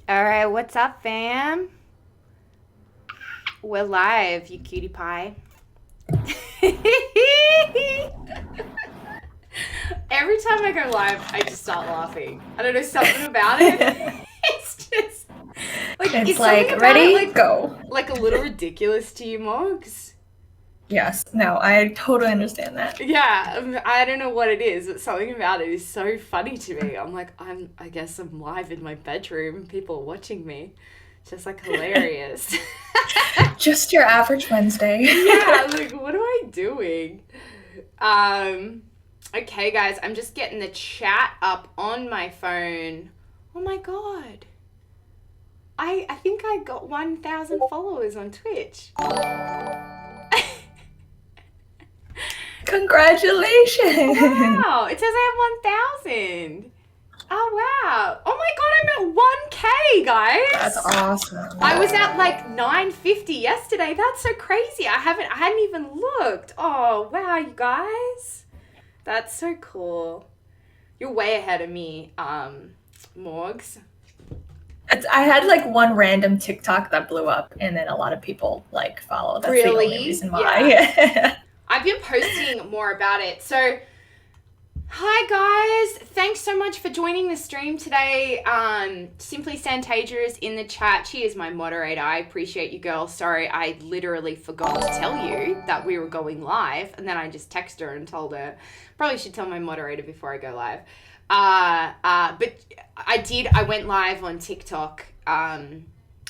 All right, what's up, fam? We're live, you cutie pie. Every time I go live, I just start laughing. I don't know, something about it. It's just like it's like ready, like, go. Like a little ridiculous to you, Moggs. Yes, no, I totally understand that. Yeah, I don't know what it is, but something about it is so funny to me. I'm like, I guess I'm live in my bedroom. People are watching me. It's just like hilarious. Just your average Wednesday. Yeah, like what am I doing? Okay guys, I'm just getting the chat up on my phone. Oh my god. I think I got 1,000 followers on Twitch. Congratulations! Wow, it says I have 1,000. Oh wow. Oh my god, I'm at 1K, guys. That's awesome. I was at like 950 yesterday. That's so crazy. I hadn't even looked. Oh, wow, you guys. That's so cool. You're way ahead of me, Morgs. I had like one random TikTok that blew up, and then a lot of people like follow. That's the only reason why. Yeah. I've been posting more about it. So, hi guys. Thanks so much for joining the stream today. Simply Santasia is in the chat. She is my moderator. I appreciate you, girl. Sorry, I literally forgot to tell you that we were going live, and then I just texted her and told her. Probably should tell my moderator before I go live. But I went live on TikTok.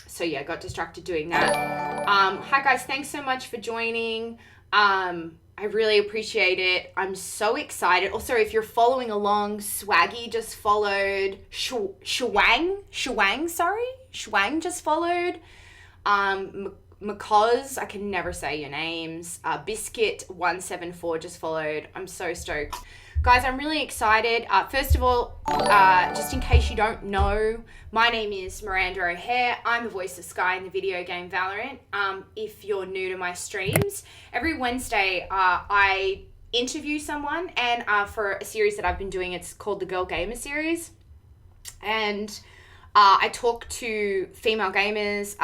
So yeah, got distracted doing that. Hi guys, thanks so much for joining. I really appreciate it. I'm so excited. Also, if you're following along, Swaggy just followed. Shwang just followed. Macoz, I can never say your names. Biscuit174 just followed. I'm so stoked. Guys, I'm really excited. First of all, just in case you don't know, my name is Miranda O'Hare. I'm the voice of Sky in the video game Valorant. If you're new to my streams, every Wednesday I interview someone, and for a series that I've been doing, it's called the Girl Gamer series. And I talk to female gamers,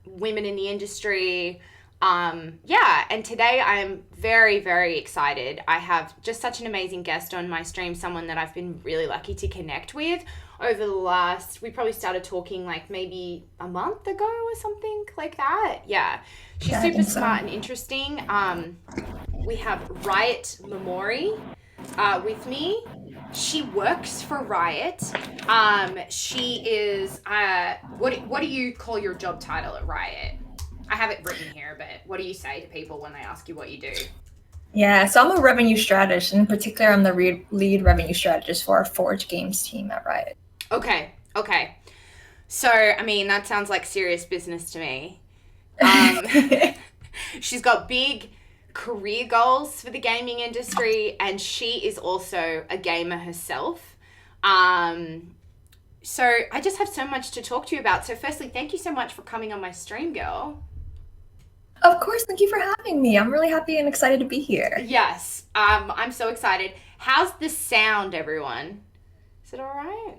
women in the industry. And today I'm very, very excited. I have just such an amazing guest on my stream, someone that I've been really lucky to connect with over the last, we probably started talking like maybe a month ago or something like that. Yeah. She's super smart and interesting. We have RIOT MORMORI with me. She works for RIOT. She is, what do you call your job title at RIOT? I have it written here, but what do you say to people when they ask you what you do? Yeah, so I'm a revenue strategist. In particular, I'm the lead revenue strategist for our Forge Games team at RIOT. Okay. So, I mean, that sounds like serious business to me. She's got big career goals for the gaming industry, and she is also a gamer herself. So I just have so much to talk to you about. So firstly, thank you so much for coming on my stream, girl. Of course, thank you for having me. I'm really happy and excited to be here. Yes, I'm so excited. How's the sound, everyone? Is it all right?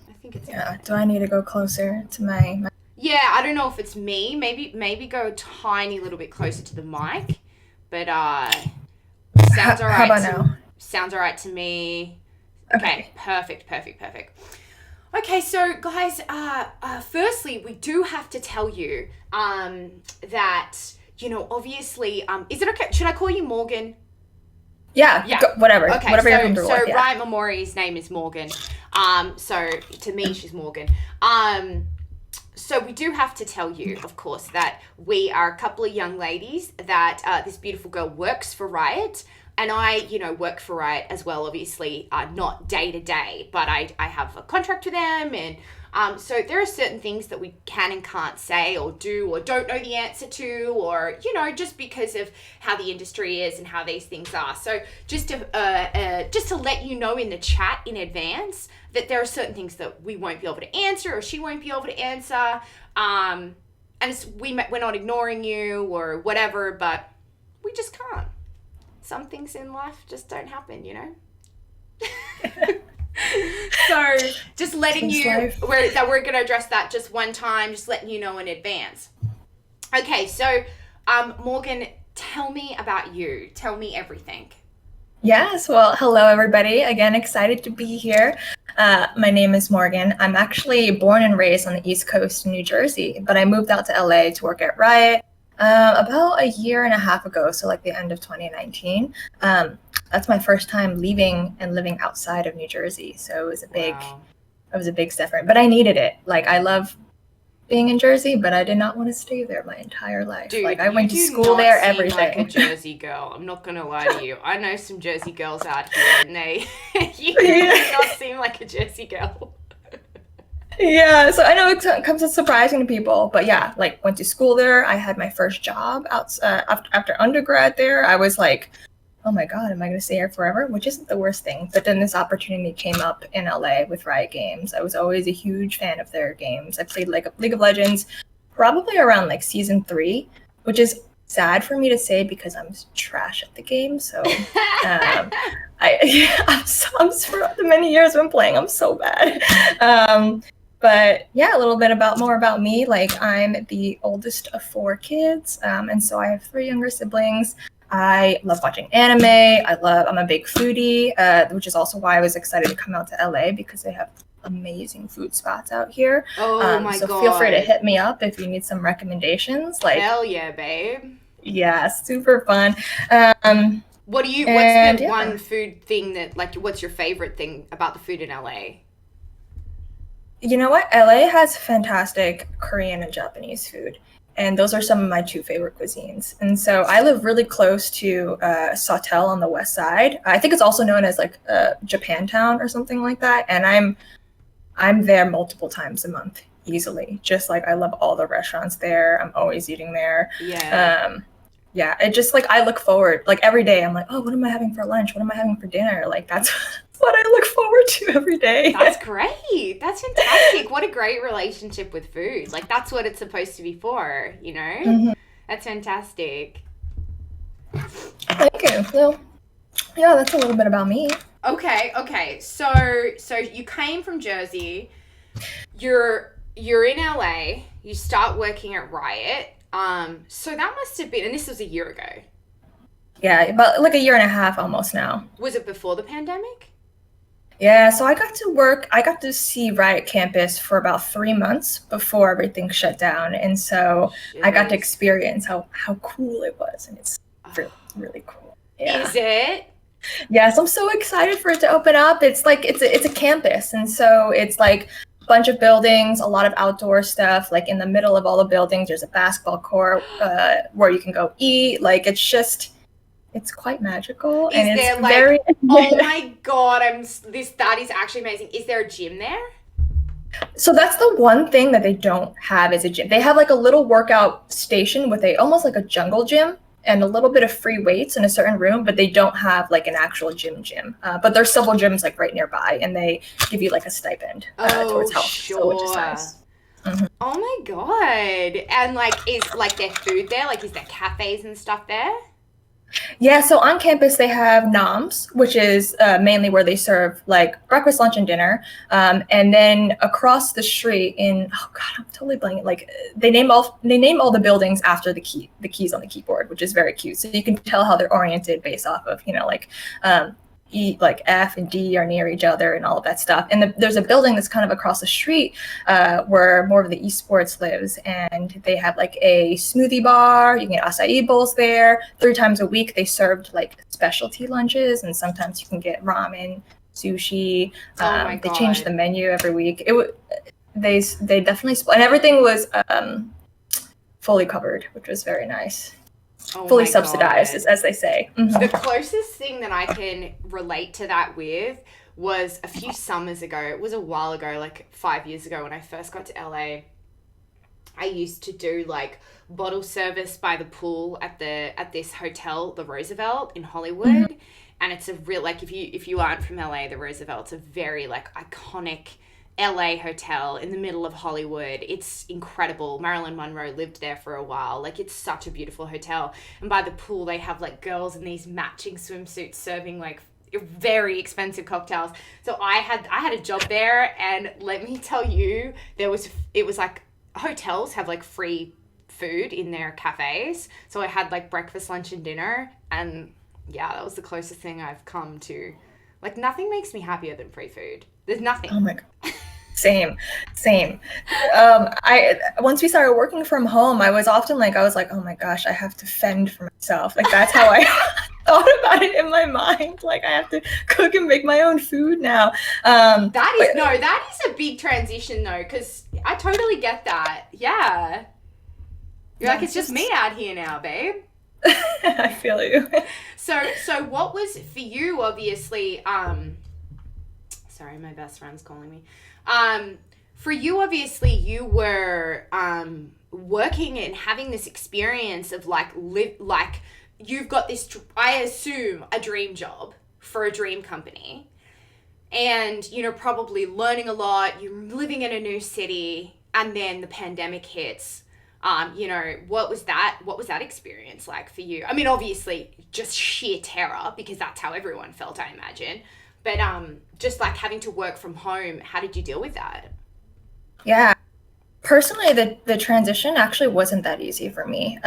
I think it's yeah. Do I need to go closer to my? Yeah, I don't know if it's me. Maybe go a tiny little bit closer to the mic. But sounds all right. How about now? Sounds all right to me. Okay. Perfect. Okay, so guys, firstly, we do have to tell you that, you know, obviously, is it okay? Should I call you Morgan? Yeah. Whatever. Okay, whatever you're comfortable with. So RIOT MORMORI's name is Morgan. So to me, she's Morgan. So we do have to tell you, of course, that we are a couple of young ladies that this beautiful girl works for RIOT. And I, you know, work for RIOT as well, obviously, not day to day, but I have a contract with them. And so there are certain things that we can and can't say or do or don't know the answer to, or, you know, just because of how the industry is and how these things are. So just to let you know in the chat in advance that there are certain things that we won't be able to answer or she won't be able to answer. And we're not ignoring you or whatever, but we just can't. Some things in life just don't happen, you know? So just letting Just you, life. we're going to address that just one time, just letting you know in advance. Okay, so Morgan, tell me about you. Tell me everything. Yes, well, hello everybody. Again, excited to be here. My name is Morgan. I'm actually born and raised on the East Coast in New Jersey, but I moved out to LA to work at Riot about a year and a half ago, so like the end of 2019. That's my first time leaving and living outside of New Jersey, so Wow. it was a big step for me. But I needed it. Like I love being in Jersey, but I did not want to stay there my entire life. Dude, like I went to you do school not there, seem everything. like a Jersey girl. I'm not gonna lie to you. I know some Jersey girls out here, and you do not seem like a Jersey girl. Yeah, so I know it comes as surprising to people, but yeah, like went to school there. I had my first job after undergrad there. I was like, oh my God, am I going to stay here forever? Which isn't the worst thing. But then this opportunity came up in LA with Riot Games. I was always a huge fan of their games. I played like League of Legends probably around like season 3, which is sad for me to say because I'm trash at the game. So I'm for the many years I've been playing, I'm so bad. But yeah, a little bit more about me. Like I'm the oldest of 4 kids, and so I have 3 younger siblings. I love watching anime. I'm a big foodie, which is also why I was excited to come out to LA because they have amazing food spots out here. Oh my so God. feel free to hit me up if you need some recommendations. Like, hell yeah, babe. Yeah, super fun. What's the one food thing that, like, what's your favorite thing about the food in LA? You know what? LA has fantastic Korean and Japanese food. And those are some of my 2 favorite cuisines. And so I live really close to Sawtelle on the west side. I think it's also known as like Japantown or something like that. And I'm there multiple times a month easily. Just like I love all the restaurants there. I'm always eating there. Yeah. Yeah, it just like I look forward, like every day I'm like, oh, what am I having for lunch? What am I having for dinner? Like that's what I look forward to every day. That's great. That's fantastic. What a great relationship with food. Like that's what it's supposed to be for, you know? Mm-hmm. That's fantastic. Thank you. Well, yeah, that's a little bit about me. Okay. So you came from Jersey. You're in LA. You start working at Riot. So that must have been, and this was a year ago. Yeah, about like a year and a half almost now. Was it before the pandemic? Yeah, so I got to see Riot Campus for about 3 months before everything shut down. And so I got to experience how cool it was. And it's really, really cool. Yeah. Is it? Yes, I'm so excited for it to open up. It's like, it's a campus. And so it's like, bunch of buildings, a lot of outdoor stuff. Like in the middle of all the buildings, there's a basketball court where you can go eat. Like it's quite magical. Is and there it's like, very oh my God, that is actually amazing. Is there a gym there? So that's the one thing that they don't have is a gym. They have like a little workout station with almost like a jungle gym and a little bit of free weights in a certain room, but they don't have like an actual gym. But there's several gyms like right nearby, and they give you like a stipend towards health, sure. so, which is nice. Mm-hmm. Oh my God! And like, is like their food there? Like, is there cafes and stuff there? Yeah, so on campus they have noms, which is mainly where they serve like breakfast, lunch, and dinner. And then across the street I'm totally blanking. Like they name all the buildings after the keys on the keyboard, which is very cute. So you can tell how they're oriented based off of like E, like F and D are near each other and all of that stuff. And there's a building that's kind of across the street where more of the esports lives, and they have like a smoothie bar. You can get acai bowls there. 3 times a week they served like specialty lunches, and sometimes you can get ramen, sushi. They change the menu every week. They definitely and everything was fully covered, which was very nice. Fully subsidized, as they say. Mm-hmm. The closest thing that I can relate to that with was a few summers ago. It was a while ago, like 5 years ago when I first got to LA. I used to do like bottle service by the pool at this hotel, the Roosevelt in Hollywood. Mm-hmm. And it's a real, like, if you aren't from LA, the Roosevelt's a very like iconic LA hotel in the middle of Hollywood. It's incredible. Marilyn Monroe lived there for a while. Like, it's such a beautiful hotel. And by the pool, they have like girls in these matching swimsuits serving like very expensive cocktails. So I had a job there, and let me tell you, it was like hotels have like free food in their cafes. So I had like breakfast, lunch, and dinner, and yeah, that was the closest thing I've come to. Like, nothing makes me happier than free food. There's nothing. Oh my God. Same. I once we started working from home, I was like, oh my gosh, I have to fend for myself. Like, that's how I thought about it in my mind. Like, I have to cook and make my own food now. That is a big transition though, because I totally get that. Yeah. You're like, it's just me out here now, babe. I feel you. So what was for you, obviously, sorry, my best friend's calling me. For you, obviously, you were working and having this experience of like you've got this, I assume, a dream job for a dream company, and probably learning a lot. You're living in a new city, and then the pandemic hits. What was that experience like for you? I mean, obviously, just sheer terror, because that's how everyone felt, I imagine. But just like having to work from home, how did you deal with that? Yeah. Personally, the transition actually wasn't that easy for me.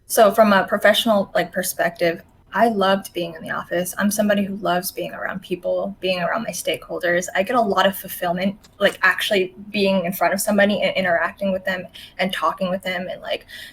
So from a professional perspective, I loved being in the office. I'm somebody who loves being around people, being around my stakeholders. I get a lot of fulfillment, actually being in front of somebody and interacting with them and talking with them and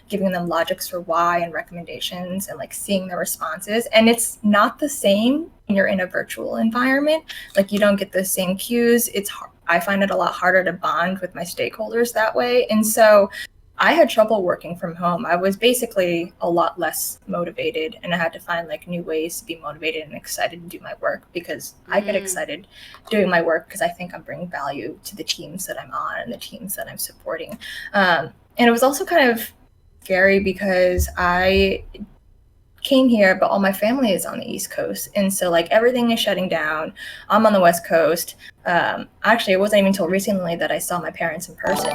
giving them logics for why and recommendations and seeing their responses. And it's not the same when you're in a virtual environment. You don't get the same cues. It's hard. I find it a lot harder to bond with my stakeholders that way. And so I had trouble working from home. I was basically a lot less motivated, and I had to find new ways to be motivated and excited to do my work, because I get excited doing my work because I think I'm bringing value to the teams that I'm on and the teams that I'm supporting. And it was also kind of scary because I came here, but all my family is on the East Coast. And so everything is shutting down. I'm on the West Coast. Actually, it wasn't even until recently that I saw my parents in person.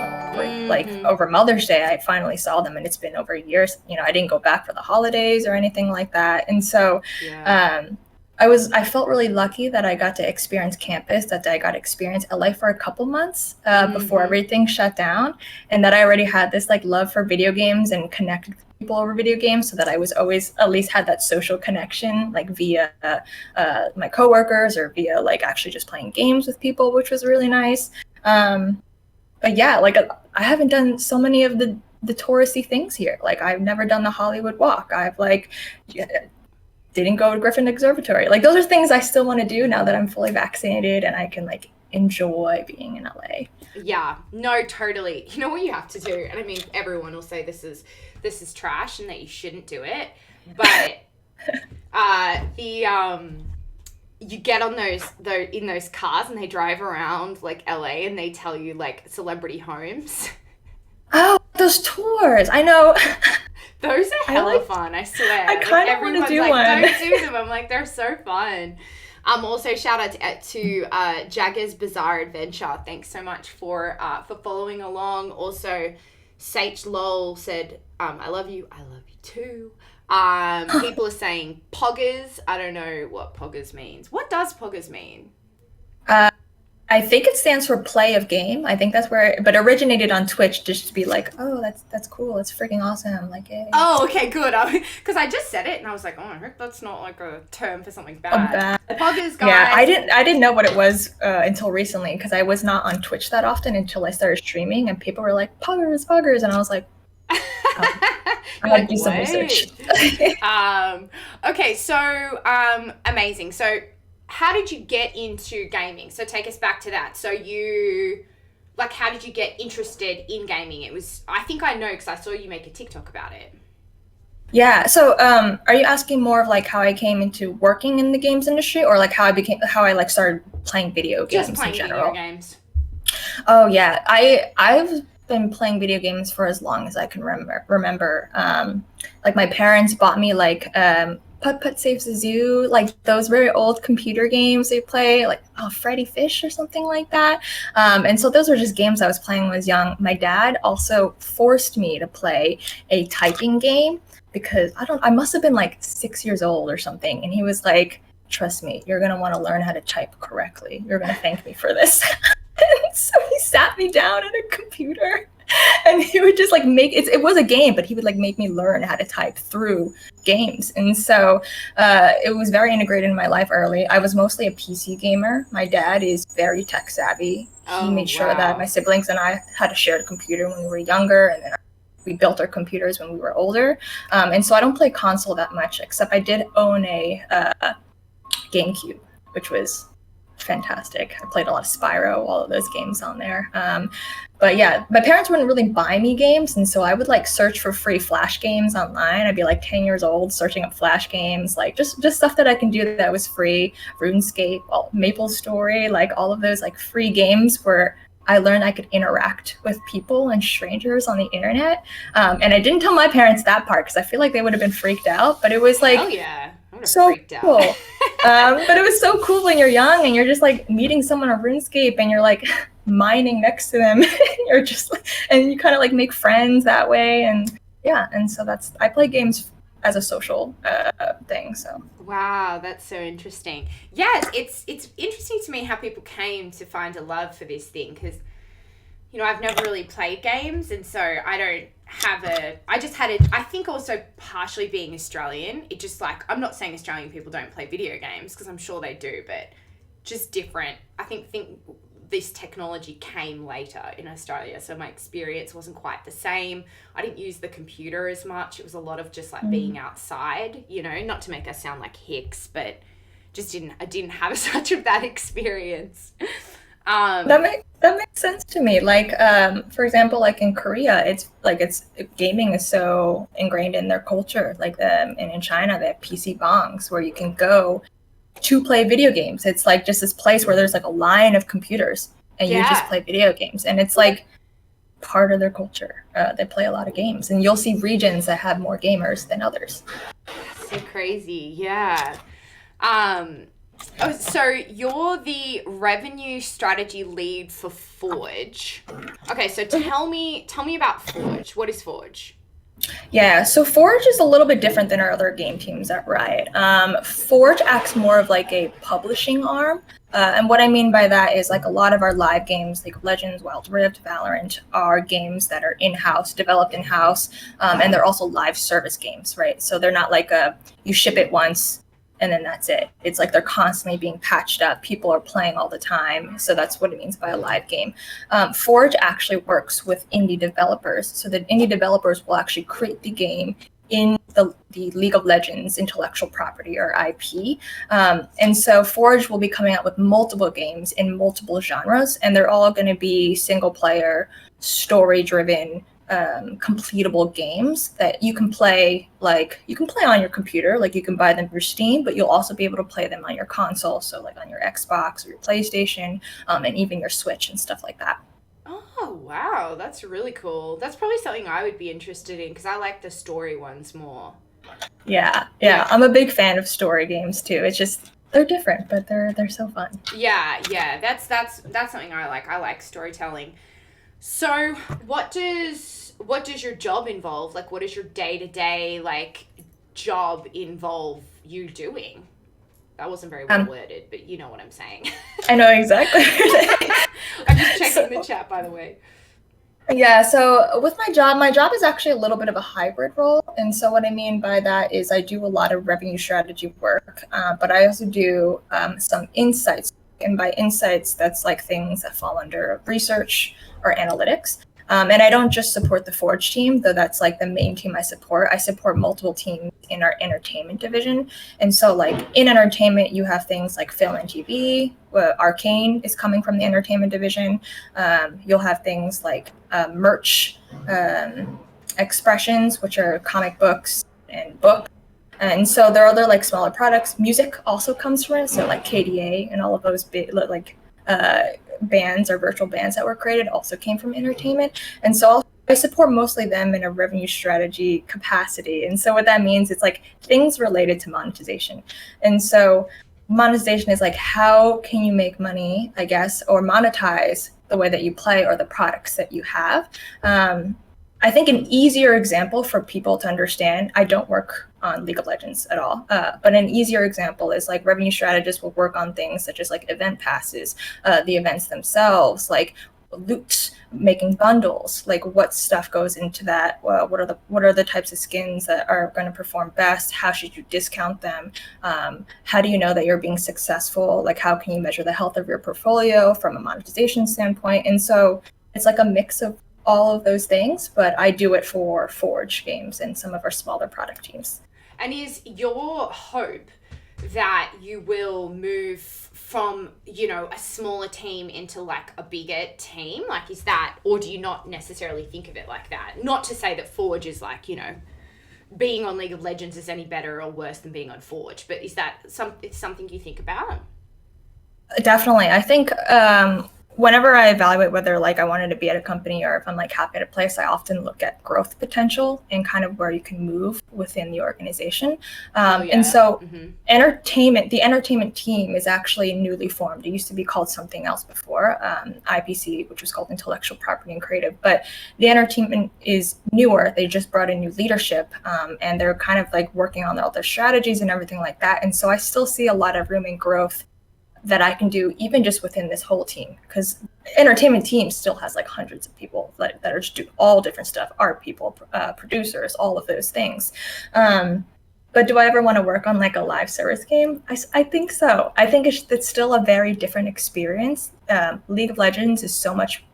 Over Mother's Day, I finally saw them, and it's been over years. I didn't go back for the holidays or anything like that. And so I felt really lucky that I got to experience campus, that I got to experience LA for a couple months before everything shut down, and that I already had this love for video games and connected with people over video games, so that I was always at least had that social connection via my coworkers or via actually just playing games with people, which was really nice. But yeah, I haven't done so many of the touristy things here. I've never done the Hollywood Walk. I've didn't go to Griffin Observatory. Those are things I still want to do now that I'm fully vaccinated and I can enjoy being in LA. Yeah, no, totally. You know what you have to do, and I mean, everyone will say this is trash and that you shouldn't do it, but you get on those cars and they drive around LA and they tell you celebrity homes. Oh, those tours! I know. Those are hella fun, I swear. I kind of want to do one. Don't do them. I'm they're so fun. Also, shout out to Jagger's Bizarre Adventure. Thanks so much for following along. Also, Sage Lol said, I love you too. People are saying poggers. I don't know what poggers means. What does poggers mean? I think it stands for play of game. I think that's where, but originated on Twitch just to be oh, that's cool. It's freaking awesome. Yay. Oh, okay, good. Because I just said it and I was oh, I hope that's not a term for something bad. Poggers, guys. Yeah, I didn't know what it was until recently, because I was not on Twitch that often until I started streaming, and people were poggers, and I was I had to do some research. Okay, so amazing. So how did you get into gaming? So take us back to that. So you, how did you get interested in gaming? I think I know because I saw you make a TikTok about it. Yeah. So are you asking more of how I came into working in the games industry, or how I started playing video games Just playing in general? Video games. Oh yeah. I've been playing video games for as long as I can remember. My parents bought me Putt Putt Saves the Zoo, those very old computer games they play, Freddy Fish or something like that. And so those were just games I was playing when I was young. My dad also forced me to play a typing game because I must have been 6 years old or something. And he was trust me, you're going to want to learn how to type correctly. You're going to thank me for this. So he sat me down at a computer and he would just like it was a game, but he would like make me learn how to type through games. And so it was very integrated in my life early. I was mostly a PC gamer. My dad is very tech savvy. He made sure that my siblings and I had a shared computer when we were younger, and then we built our computers when we were older. And so I don't play console that much, except I did own a GameCube, which was fantastic. I played a lot of Spyro, all of those games on there. But yeah, my parents wouldn't really buy me games, and so I would like search for free Flash games online. I'd be like 10 years old searching up Flash games, like just stuff that I can do that was free. RuneScape, Maple Story, like all of those like free games where I learned I could interact with people and strangers on the internet. And I didn't tell my parents that part because I feel like they would have been freaked out, but it was like, oh yeah, so cool. But it was so cool when you're young and you're just like meeting someone on RuneScape and you're like mining next to them. You're just and you kind of like make friends that way. And yeah, and so I play games as a social thing. So wow, that's so interesting. Yeah, it's interesting to me how people came to find a love for this thing, because I've never really played games, and so I think also partially being Australian, it just like, I'm not saying Australian people don't play video games, because I'm sure they do, but just different. I think this technology came later in Australia, so my experience wasn't quite the same. I didn't use the computer as much. It was a lot of just like being outside, not to make us sound like hicks, but I didn't have such of that experience. That makes sense to me. Like, for example, like in Korea, it's gaming is so ingrained in their culture. Like, and in China, they have PC bongs where you can go to play video games. It's like just this place where there's like a line of computers and you just play video games, and it's like part of their culture. They play a lot of games, and you'll see regions that have more gamers than others. So crazy, yeah. So you're the revenue strategy lead for Forge. Okay, so tell me about Forge. What is Forge? Yeah, so Forge is a little bit different than our other game teams at Riot. Forge acts more of like a publishing arm. And what I mean by that is like a lot of our live games, League of Legends, Wild Rift, Valorant, are games that are in-house, developed in-house, and they're also live service games, right? So they're not like you ship it once and then that's it. It's like they're constantly being patched up. People are playing all the time. So that's what it means by a live game. Forge actually works with indie developers. So the indie developers will actually create the game in the League of Legends intellectual property, or IP. And so Forge will be coming out with multiple games in multiple genres, and they're all going to be single player, story-driven, completable games that you can play. Like, you can play on your computer, like you can buy them through Steam, but you'll also be able to play them on your console, so like on your Xbox or your PlayStation, and even your Switch and stuff like that. Oh wow, that's really cool. That's probably something I would be interested in, because I like the story ones more. Yeah, I'm a big fan of story games too. It's just, they're different, but they're so fun. Yeah, that's something I like. I like storytelling. So what does your job involve? Like, what does your day-to-day like job involve you doing? That wasn't very well worded, but you know what I'm saying. I know exactly. I'm just checking the chat, by the way. Yeah, so with my job is actually a little bit of a hybrid role. And so what I mean by that is I do a lot of revenue strategy work, but I also do some insights. And by insights, that's like things that fall under research or analytics. And I don't just support the Forge team, though that's like the main team I support. I support multiple teams in our entertainment division. And so like in entertainment, you have things like film and TV. Arcane is coming from the entertainment division. You'll have things like merch, expressions, which are comic books and books. And so there are other like smaller products. Music also comes from it. So like KDA and all of those big like bands or virtual bands that were created also came from entertainment. And so I support mostly them in a revenue strategy capacity. And so what that means is like things related to monetization. And so monetization is like, how can you make money, I guess, or monetize the way that you play or the products that you have. I think an easier example for people to understand, I don't work on League of Legends at all, but an easier example is like revenue strategists will work on things such as like event passes, the events themselves, like loot, making bundles, like what stuff goes into that. Well, what are the types of skins that are going to perform best? How should you discount them? How do you know that you're being successful? Like how can you measure the health of your portfolio from a monetization standpoint? And so it's like a mix of all of those things, but I do it for Forge games and some of our smaller product teams. And is your hope that you will move from, you know, a smaller team into like a bigger team? Like, is that, or do you not necessarily think of it like that? Not to say that Forge is like, you know, being on League of Legends is any better or worse than being on Forge, but is that it's something you think about? Definitely. I think whenever I evaluate whether like I wanted to be at a company or if I'm like happy at a place, I often look at growth potential and kind of where you can move within the organization. And so the entertainment team is actually newly formed. It used to be called something else before, IPC, which was called Intellectual Property and Creative. But the entertainment is newer. They just brought in new leadership, and they're kind of like working on all their strategies and everything like that. And so I still see a lot of room and growth that I can do even just within this whole team, because entertainment team still has like hundreds of people that are just doing all different stuff, art people, producers, all of those things. But do I ever want to work on like a live service game? I think so. I think it's still a very different experience. League of Legends is so much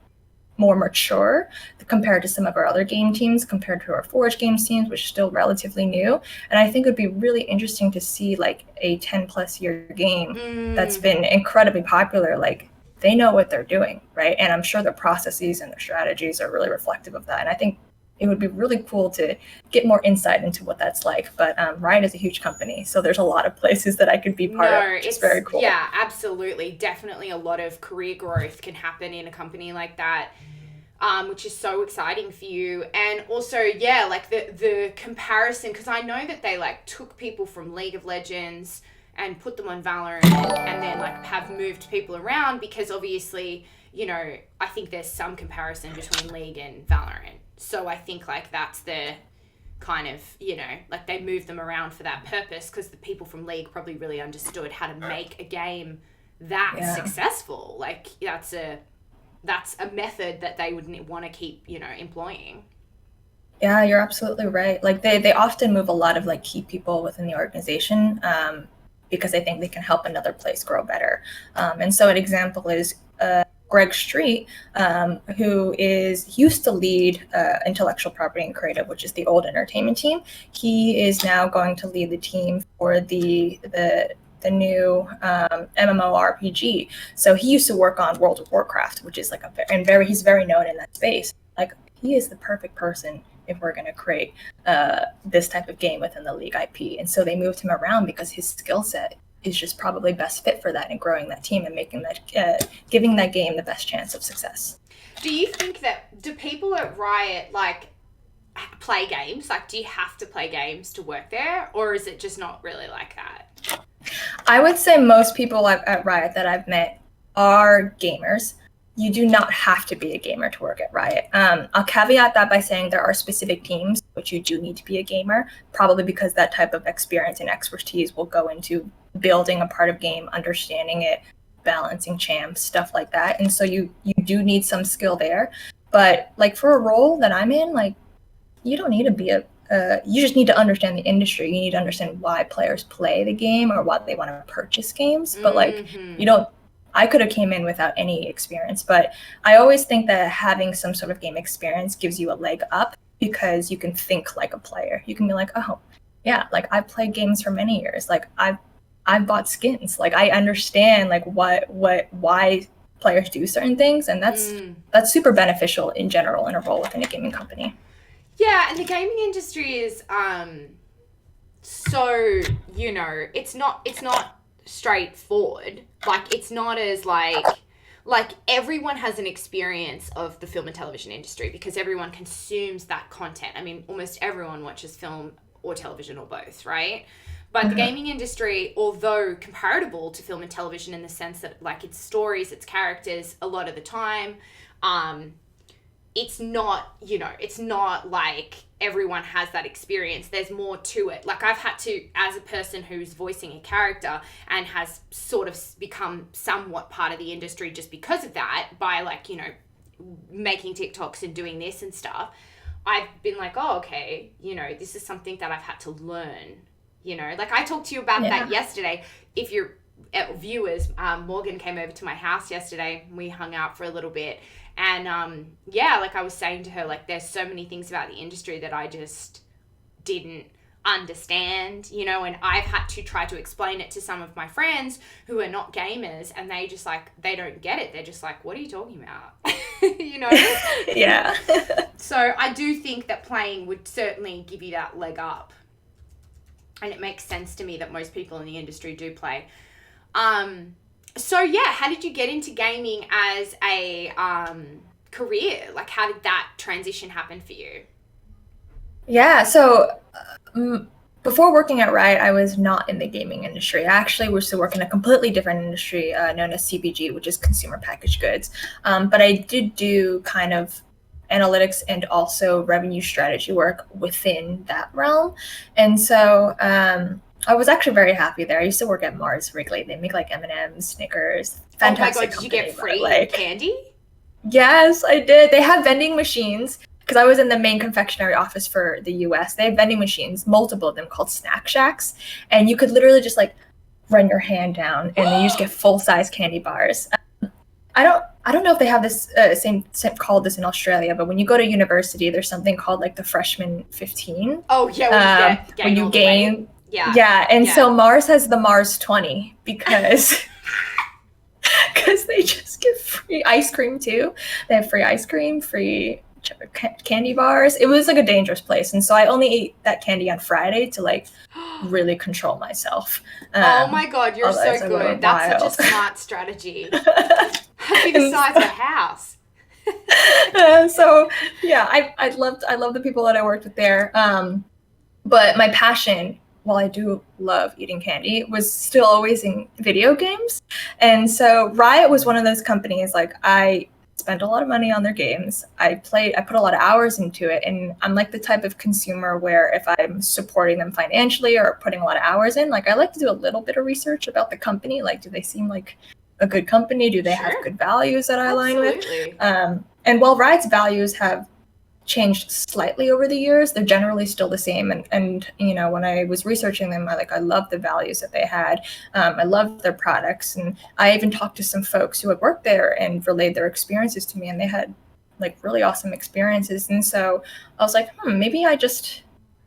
more mature compared to some of our other game teams, compared to our Forge games teams, which are still relatively new. And I think it would be really interesting to see like a 10 plus year game that's been incredibly popular. Like they know what they're doing, right? And I'm sure their processes and their strategies are really reflective of that. And I think it would be really cool to get more insight into what that's like. But Riot is a huge company, so there's a lot of places that I could be part of, which is very cool. Yeah, absolutely. Definitely a lot of career growth can happen in a company like that, which is so exciting for you. And also, yeah, like the comparison, because I know that they like took people from League of Legends and put them on Valorant and then like have moved people around because obviously, you know, I think there's some comparison between League and Valorant. So I think like that's the kind of, you know, like they moved them around for that purpose because the people from League probably really understood how to make a game that successful. Like that's a method that they would want to keep, you know, employing. Yeah, you're absolutely right. Like they often move a lot of like key people within the organization because they think they can help another place grow better. And so an example is Greg Street, who used to lead Intellectual Property and Creative, which is the old entertainment team. He is now going to lead the team for the new MMORPG. So he used to work on World of Warcraft, which is like he's very known in that space. Like he is the perfect person if we're going to create this type of game within the League IP. And so they moved him around because his skill set is just probably best fit for that and growing that team and making that, giving that game the best chance of success. Do you think do people at Riot like play games? Like, do you have to play games to work there, or is it just not really like that? I would say most people at Riot that I've met are gamers. You do not have to be a gamer to work at Riot. I'll caveat that by saying there are specific teams which you do need to be a gamer, probably because that type of experience and expertise will go into building a part of game, understanding it, balancing champs, stuff like that. And so you do need some skill there. But like for a role that I'm in, like you don't need to be you just need to understand the industry. You need to understand why players play the game or why they want to purchase games. But like I could have came in without any experience, but I always think that having some sort of game experience gives you a leg up because you can think like a player. You can be like, oh yeah, like I've played games for many years. Like I've bought skins. Like I understand like why players do certain things, and that's super beneficial in general in a role within a gaming company. Yeah, and the gaming industry is so, you know, it's not straightforward. Like it's not as like everyone has an experience of the film and television industry because everyone consumes that content. I mean, almost everyone watches film or television or both, right? But the gaming industry, although comparable to film and television in the sense that like its stories, its characters, a lot of the time, it's not, you know, it's not like everyone has that experience. There's more to it. Like I've had to, as a person who's voicing a character and has sort of become somewhat part of the industry just because of that, by like, you know, making TikToks and doing this and stuff, I've been like, oh, okay, you know, this is something that I've had to learn, you know. Like I talked to you about that yesterday. If you're viewers, Morgan came over to my house yesterday. We hung out for a little bit. And yeah, like I was saying to her, like there's so many things about the industry that I just didn't understand, you know, and I've had to try to explain it to some of my friends who are not gamers, and they just like, they don't get it. They're just like, what are you talking about? You know? Yeah. So I do think that playing would certainly give you that leg up. And it makes sense to me that most people in the industry do play. So yeah, how did you get into gaming as a career? Like how did that transition happen for you? Yeah, so before working at Riot, I was not in the gaming industry. I actually used to work in a completely different industry known as CPG, which is consumer packaged goods. But I did do kind of analytics and also revenue strategy work within that realm. And so I was actually very happy there. I used to work at Mars Wrigley. They make like M&M's, Snickers, fantastic. Oh my God, did you get free candy? Yes, I did. They have vending machines because I was in the main confectionery office for the US. They have vending machines, multiple of them called Snack Shacks. And you could literally just like run your hand down and then you just get full-size candy bars. I don't know if they have this same called this in Australia, but when you go to university, there's something called like the freshman 15. Oh yeah, when you gain. Yeah, and so Mars has the Mars 20 because they just give free ice cream too. They have free ice cream, free candy bars. It was like a dangerous place, and so I only ate that candy on Friday to like really control myself. Oh my God, you're so good. That's such a smart strategy. How big a size of a house? So yeah, I love the people that I worked with there. But my passion, while I do love eating candy, was still always in video games. And so Riot was one of those companies, like I spent a lot of money on their games. I put a lot of hours into it. And I'm like the type of consumer where if I'm supporting them financially or putting a lot of hours in, like I like to do a little bit of research about the company. Like, do they seem like a good company? Do they have good values that I align with? And while Riot's values have changed slightly over the years, they're generally still the same. And you know, when I was researching them, I love the values that they had. I love their products, and I even talked to some folks who had worked there and relayed their experiences to me, and they had like really awesome experiences. And so I was like, maybe I just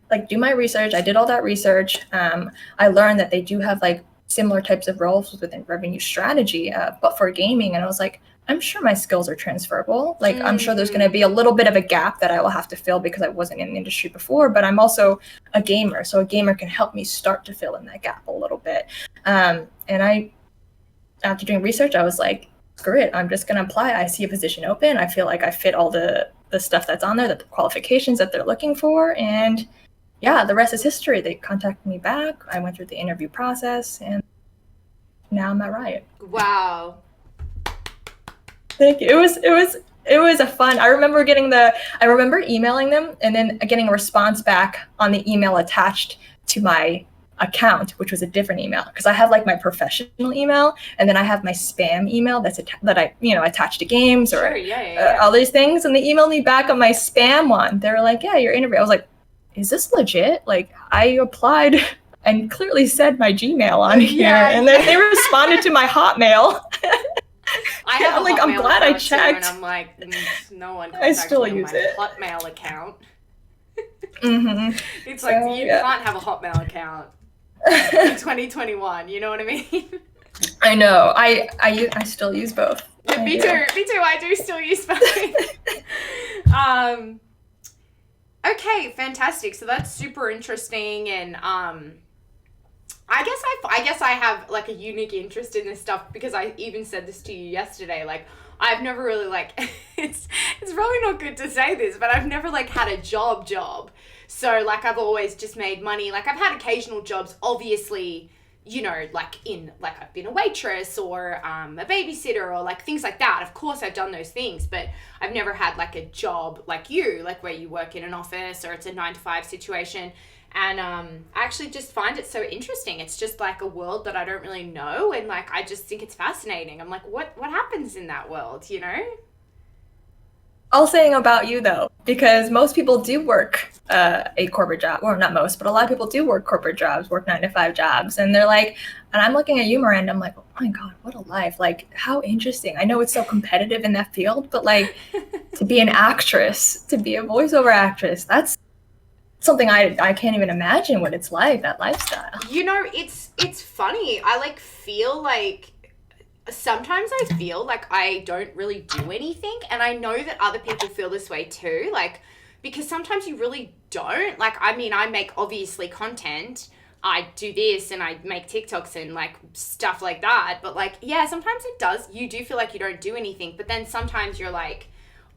like do my research. I did all that research. I learned that they do have like similar types of roles within revenue strategy, but for gaming. And I was like, I'm sure my skills are transferable. Like, I'm sure there's going to be a little bit of a gap that I will have to fill because I wasn't in the industry before, but I'm also a gamer. So a gamer can help me start to fill in that gap a little bit. And after doing research, I was like, screw it. I'm just going to apply. I see a position open. I feel like I fit all the stuff that's on there, the qualifications that they're looking for. And yeah, the rest is history. They contacted me back. I went through the interview process, and now I'm at Riot. Wow. Thank you. It was a fun. I remember emailing them and then getting a response back on the email attached to my account, which was a different email because I have like my professional email and then I have my spam email that I attach to games or all these things. And they emailed me back on my spam one. They were like, "Yeah, your interview." I was like, "Is this legit?" Like I applied and clearly said my Gmail on here, and then they responded to my Hotmail. I'm glad I checked. And I'm like, no one contacts me on my Hotmail account. It's like you can't have a Hotmail account in 2021. You know what I mean? I know. I still use both. Yeah, me too. I do still use both. Okay, fantastic. So that's super interesting, and I guess I have like a unique interest in this stuff because I even said this to you yesterday. Like I've never really like it's probably not good to say this, but I've never like had a job. So like I've always just made money. Like I've had occasional jobs, obviously, you know, like I've been a waitress or a babysitter or like things like that. Of course I've done those things, but I've never had like a job like you, like where you work in an office or it's a 9-to-5 situation. And I actually just find it so interesting. It's just like a world that I don't really know, and like I just think it's fascinating. I'm like, what happens in that world, you know? All saying about you though, because most people do work a corporate job, or not most, but a lot of people do work corporate jobs, work 9-to-5 jobs, and they're like, and I'm looking at you, Miranda, I'm like, oh my God, what a life. Like, how interesting. I know it's so competitive in that field, but like to be an actress, to be a voiceover actress, that's something I can't even imagine what it's like, that lifestyle. You know, it's funny. I like feel like sometimes I feel like I don't really do anything, and I know that other people feel this way too, like, because sometimes you really don't. Like, I mean, I make obviously content, I do this and I make TikToks and like stuff like that, but like, yeah, sometimes you do feel like you don't do anything, but then sometimes you're like,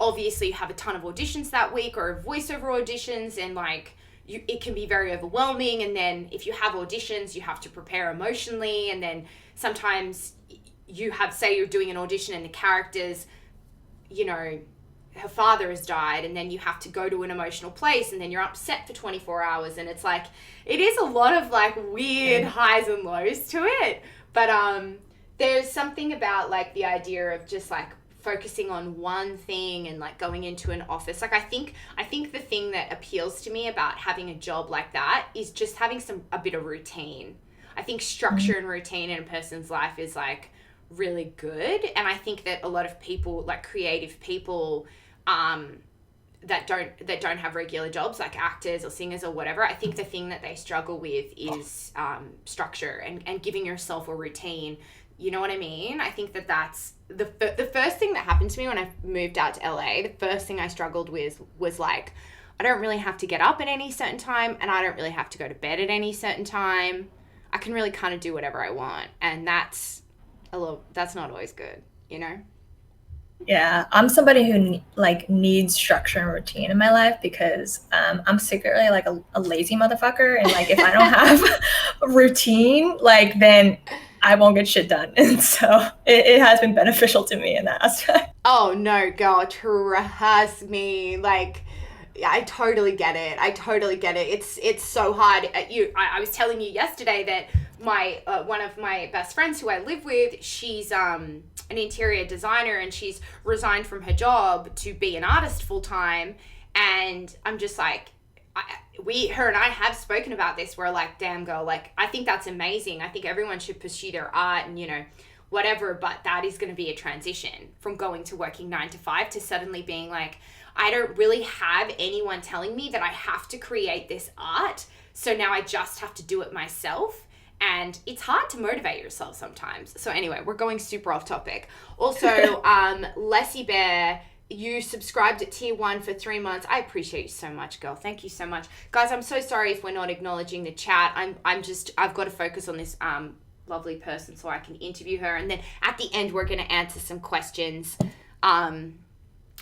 obviously you have a ton of auditions that week or voiceover auditions, and like it can be very overwhelming, and then if you have auditions you have to prepare emotionally, and then sometimes you have, say you're doing an audition and the character's, you know, her father has died, and then you have to go to an emotional place, and then you're upset for 24 hours, and it's like, it is a lot of like weird highs and lows to it, but there's something about like the idea of just like focusing on one thing and like going into an office. Like I think the thing that appeals to me about having a job like that is just having a bit of routine. I think structure and routine in a person's life is like really good, and I think that a lot of people, like creative people, that don't have regular jobs, like actors or singers or whatever, I think the thing that they struggle with is structure and giving yourself a routine. You know what I mean? I think that's the first thing that happened to me when I moved out to LA. The first thing I struggled with was like, I don't really have to get up at any certain time, and I don't really have to go to bed at any certain time. I can really kind of do whatever I want, and that's not always good, you know? Yeah, I'm somebody who needs structure and routine in my life, because I'm secretly like a lazy motherfucker, and like if I don't have a routine, like then I won't get shit done. And so it has been beneficial to me in that aspect. Oh no, girl, trust me. Like, I totally get it. It's so hard. I was telling you yesterday that my one of my best friends who I live with, she's an interior designer, and she's resigned from her job to be an artist full time. And I'm just like, her and I have spoken about this. We're like, damn girl, like I think that's amazing. I think everyone should pursue their art and, you know, whatever, but that is going to be a transition from going to working 9-to-5 to suddenly being like, I don't really have anyone telling me that I have to create this art, so now I just have to do it myself. And it's hard to motivate yourself sometimes. So anyway, we're going super off topic. Also, Leslie Bear, you subscribed at tier 1 for 3 months. I appreciate you so much, girl. Thank you so much. Guys, I'm so sorry if we're not acknowledging the chat. I've got to focus on this lovely person so I can interview her. And then at the end, we're going to answer some questions,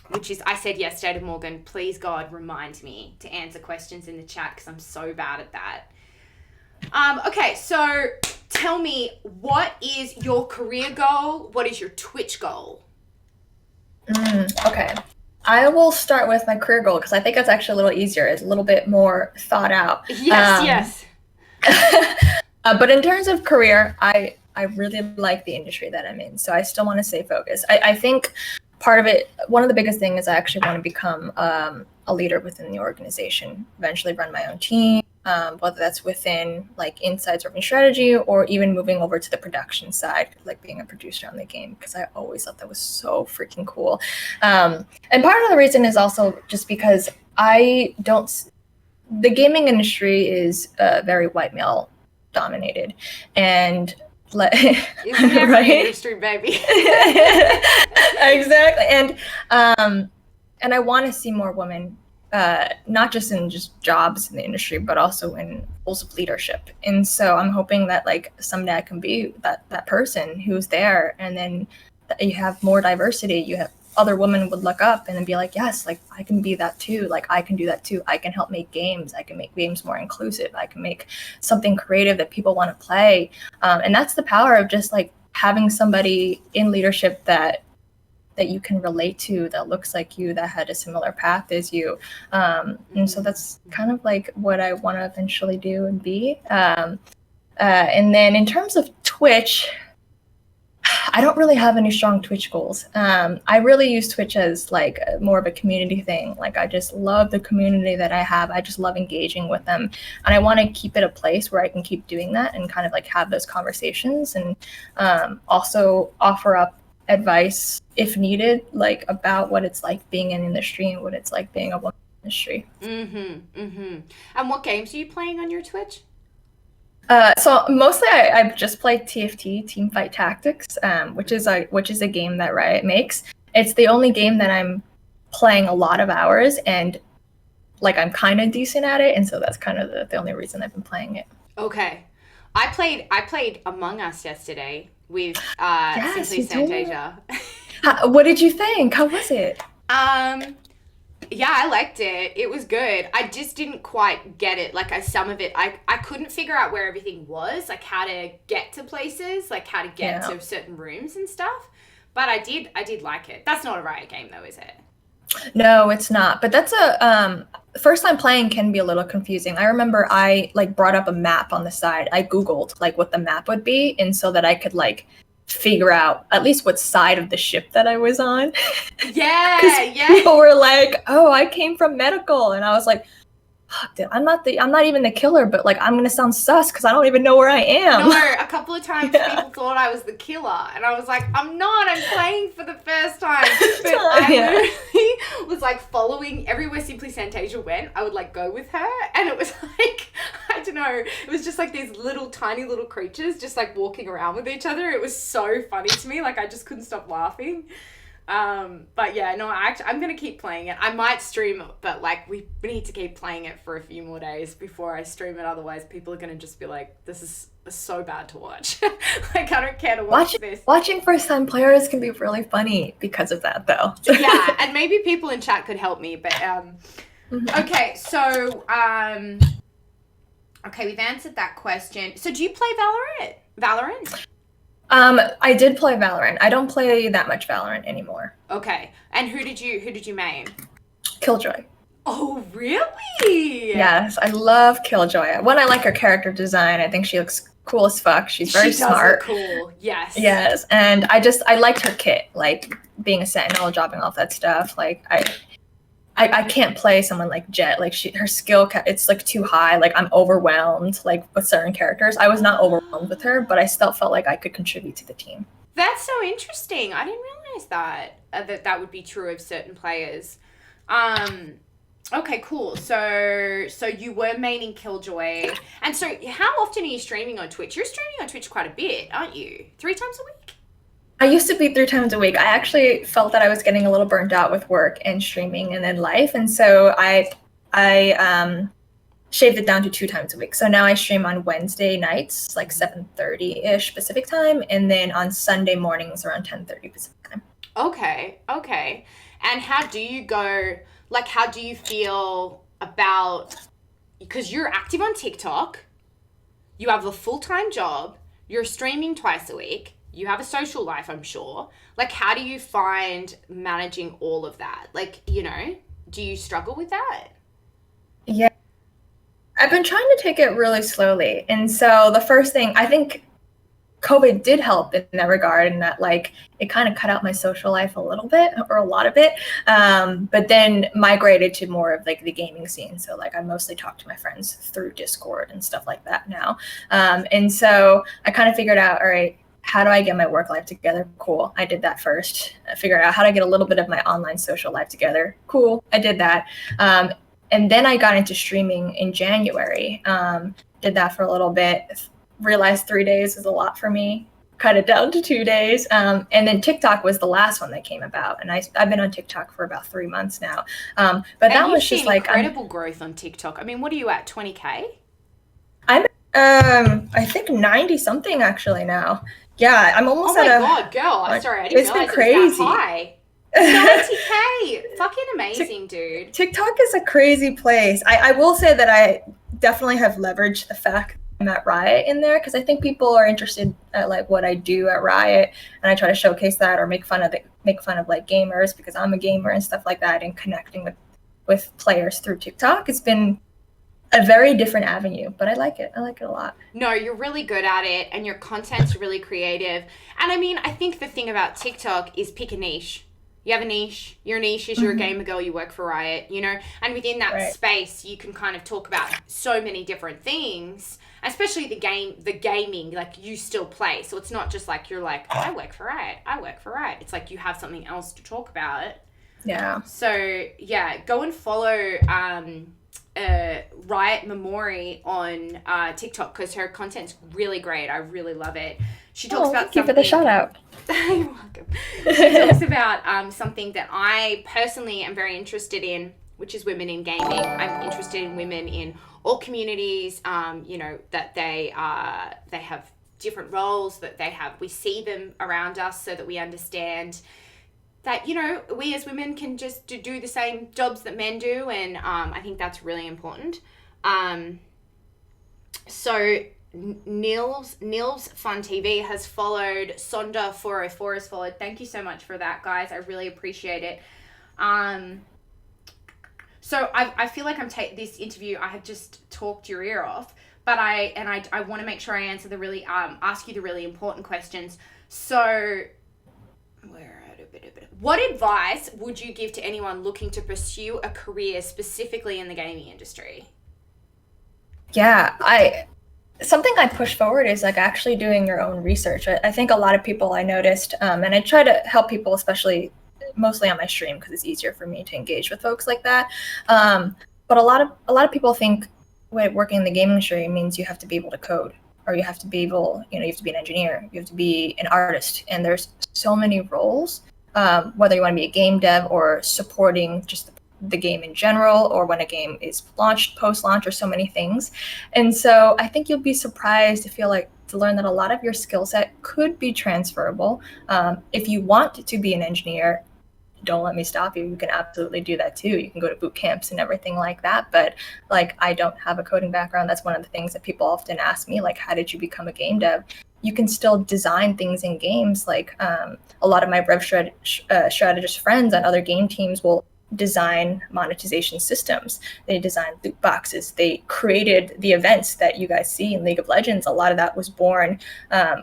which is, I said yesterday to Morgan, please God, remind me to answer questions in the chat, because I'm so bad at that. Okay, so tell me, what is your career goal? What is your Twitch goal? Okay. I will start with my career goal, because I think that's actually a little easier. It's a little bit more thought out. Yes. But in terms of career, I really like the industry that I'm in, so I still want to stay focused. I think part of it, one of the biggest things, is I actually want to become a leader within the organization, eventually run my own team, whether that's within like inside serving strategy or even moving over to the production side, like being a producer on the game, because I always thought that was so freaking cool. And part of the reason is also just because the gaming industry is very white male dominated, and it's in every industry, baby. Exactly. And I want to see more women, not just in just jobs in the industry, but also in roles of leadership. And so I'm hoping that like someday I can be that person who's there, and then you have more diversity. You have other women would look up and be like, yes, like I can be that too. Like I can do that too. I can help make games. I can make games more inclusive. I can make something creative that people want to play. And that's the power of just like having somebody in leadership that you can relate to, that looks like you, that had a similar path as you. And so that's kind of like what I want to eventually do and be. And then in terms of Twitch, I don't really have any strong Twitch goals. I really use Twitch as like more of a community thing. Like I just love the community that I have. I just love engaging with them. And I want to keep it a place where I can keep doing that and kind of like have those conversations, and also offer up advice if needed, like about what it's like being in industry and what it's like being a woman in industry. And what games are you playing on your Twitch? So mostly I've just played TFT, Teamfight Tactics, which is a game that Riot makes. It's the only game that I'm playing a lot of hours, and like I'm kind of decent at it, and so that's kind of the only reason I've been playing it. Okay, I played Among Us yesterday with Yes, Simply you did. Santasia. What did you think? How was it? Yeah, I liked it. It was good. I just didn't quite get it. Like some of it, I couldn't figure out where everything was, like how to get to places, like how to get to certain rooms and stuff. But I did like it. That's not a Riot game though, is it? No, it's not. But that's a first time playing can be a little confusing. I remember I like brought up a map on the side. I Googled like what the map would be, and so that I could like figure out at least what side of the ship that I was on. Yeah. People were like, "Oh, I came from medical," and I was like, "Fuck, dude, I'm not even the killer, but like I'm gonna sound sus because I don't even know where I am." No, a couple of times people thought I was the killer, and I was like, I'm not. I'm playing for the first time. But I literally was like following everywhere Simply Santasia went. I would like go with her, and it was like, I don't know. It was just like these little tiny little creatures just like walking around with each other. It was so funny to me. Like I just couldn't stop laughing. But yeah, no, I'm gonna keep playing it. I might stream it, but like we need to keep playing it for a few more days before I stream it. Otherwise, people are gonna just be like, "This is so bad to watch." Like I don't care to watch this. Watching first-time players can be really funny because of that, though. Yeah, and maybe people in chat could help me. But okay, so okay, we've answered that question. So do you play Valorant? I did play Valorant. I don't play that much Valorant anymore. Okay. And who did you main? Killjoy. Oh, really? Yes, I love Killjoy. One, I like her character design. I think she looks cool as fuck. She's very smart. She does look cool. Yes. Yes, and I liked her kit, like being a sentinel, dropping off that stuff. Like I can't play someone like Jet. Like her skill, it's like too high. Like I'm overwhelmed. Like with certain characters, I was not overwhelmed with her, but I still felt like I could contribute to the team. That's so interesting. I didn't realize that that would be true of certain players. Okay, cool. So you were maining Killjoy, and so how often are you streaming on Twitch? You're streaming on Twitch quite a bit, aren't you? 3 times a week? I used to be 3 times a week. I actually felt that I was getting a little burned out with work and streaming and then life. And so I shaved it down to 2 times a week. So now I stream on Wednesday nights, like 7:30-ish Pacific time. And then on Sunday mornings around 10:30 Pacific time. Okay. And how do you go, like, how do you feel about, because you're active on TikTok, you have a full-time job, you're streaming twice a week, you have a social life, I'm sure. Like, how do you find managing all of that? Like, you know, do you struggle with that? Yeah. I've been trying to take it really slowly. And so the first thing, I think COVID did help in that regard, in that, like, it kind of cut out my social life a little bit, or a lot of it. But then migrated to more of, like, the gaming scene. So, like, I mostly talk to my friends through Discord and stuff like that now. And so I kind of figured out, all right, how do I get my work life together? Cool. I did that first. I figured out how to get a little bit of my online social life together. Cool. I did that. And then I got into streaming in January. Did that for a little bit. Realized 3 days was a lot for me. Cut it down to 2 days. And then TikTok was the last one that came about. And I've been on TikTok for about 3 months now. But that was just like incredible growth on TikTok. I mean, what are you at? 20K? I'm I think 90 something actually now. Yeah, I'm almost at Oh my god, girl! I'm sorry, I didn't realize it was that high. 90K! Fucking amazing, dude. TikTok is a crazy place. I will say that I definitely have leveraged the fact I'm at Riot in there, because I think people are interested at like what I do at Riot, and I try to showcase that or make fun of like gamers because I'm a gamer and stuff like that, and connecting with players through TikTok. It's been a very different avenue, but I like it. I like it a lot. No, you're really good at it, and your content's really creative. And I mean, I think the thing about TikTok is pick a niche. You have a niche. Your niche is you're a gamer girl, you work for Riot, you know? And within that space, you can kind of talk about so many different things, especially the gaming, like you still play. So it's not just like you're like, I work for Riot. It's like you have something else to talk about. Yeah. So, yeah, go and follow RIOT MORMORI on TikTok, because her content's really great. I really love it. She talks about thank you for the shout out. You're welcome. She talks about something that I personally am very interested in, which is women in gaming. I'm interested in women in all communities. You know, that they have different roles, that we see them around us, so that we understand that, you know, we as women can just do the same jobs that men do, and I think that's really important. So Nils Fun TV has followed. Sonda404 has followed. Thank you so much for that, guys. I really appreciate it. So I feel like this interview, I have just talked your ear off, but I want to make sure I answer the really ask you the really important questions. So what advice would you give to anyone looking to pursue a career specifically in the gaming industry? Yeah, something I push forward is like actually doing your own research. I think a lot of people I noticed, and I try to help people, especially mostly on my stream because it's easier for me to engage with folks like that. But a lot of people think working in the gaming industry means you have to be able to code, or you have to be able, you have to be an engineer, you have to be an artist, and there's so many roles. Whether you want to be a game dev or supporting just the game in general, or when a game is launched, post-launch, or so many things. And so I think you'll be surprised to learn that a lot of your skill set could be transferable. If you want to be an engineer, don't let me stop you. You can absolutely do that too. You can go to boot camps and everything like that. But like, I don't have a coding background. That's one of the things that people often ask me, like, how did you become a game dev? You can still design things in games. Like a lot of my rev strategist friends on other game teams will design monetization systems. They design loot boxes. They created the events that you guys see in League of Legends. A lot of that was born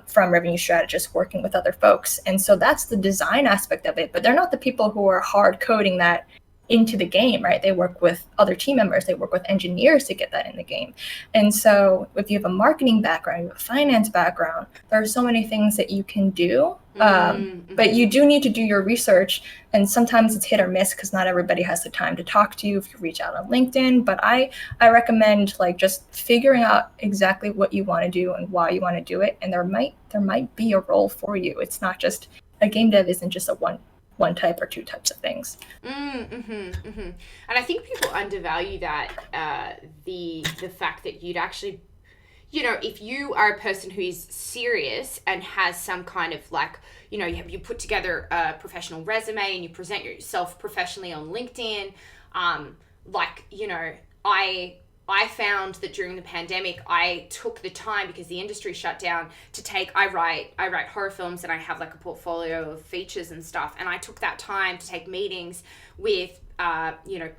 from revenue strategists working with other folks. And so that's the design aspect of it. But they're not the people who are hard coding that into the game, right? They work with other team members. They work with engineers to get that in the game. And so if you have a marketing background, you have a finance background, there are so many things that you can do. But you do need to do your research, and sometimes it's hit or miss because not everybody has the time to talk to you if you reach out on LinkedIn. But I recommend like just figuring out exactly what you want to do and why you want to do it, and there might be a role for you. It's not just a game dev isn't just a one type or two types of things. And I think people undervalue that, the fact that you'd actually, if you are a person who is serious and has some kind of like, you put together a professional resume and you present yourself professionally on LinkedIn, I found that during the pandemic, I took the time, because the industry shut down, I write horror films, and I have like a portfolio of features and stuff. And I took that time to take meetings with,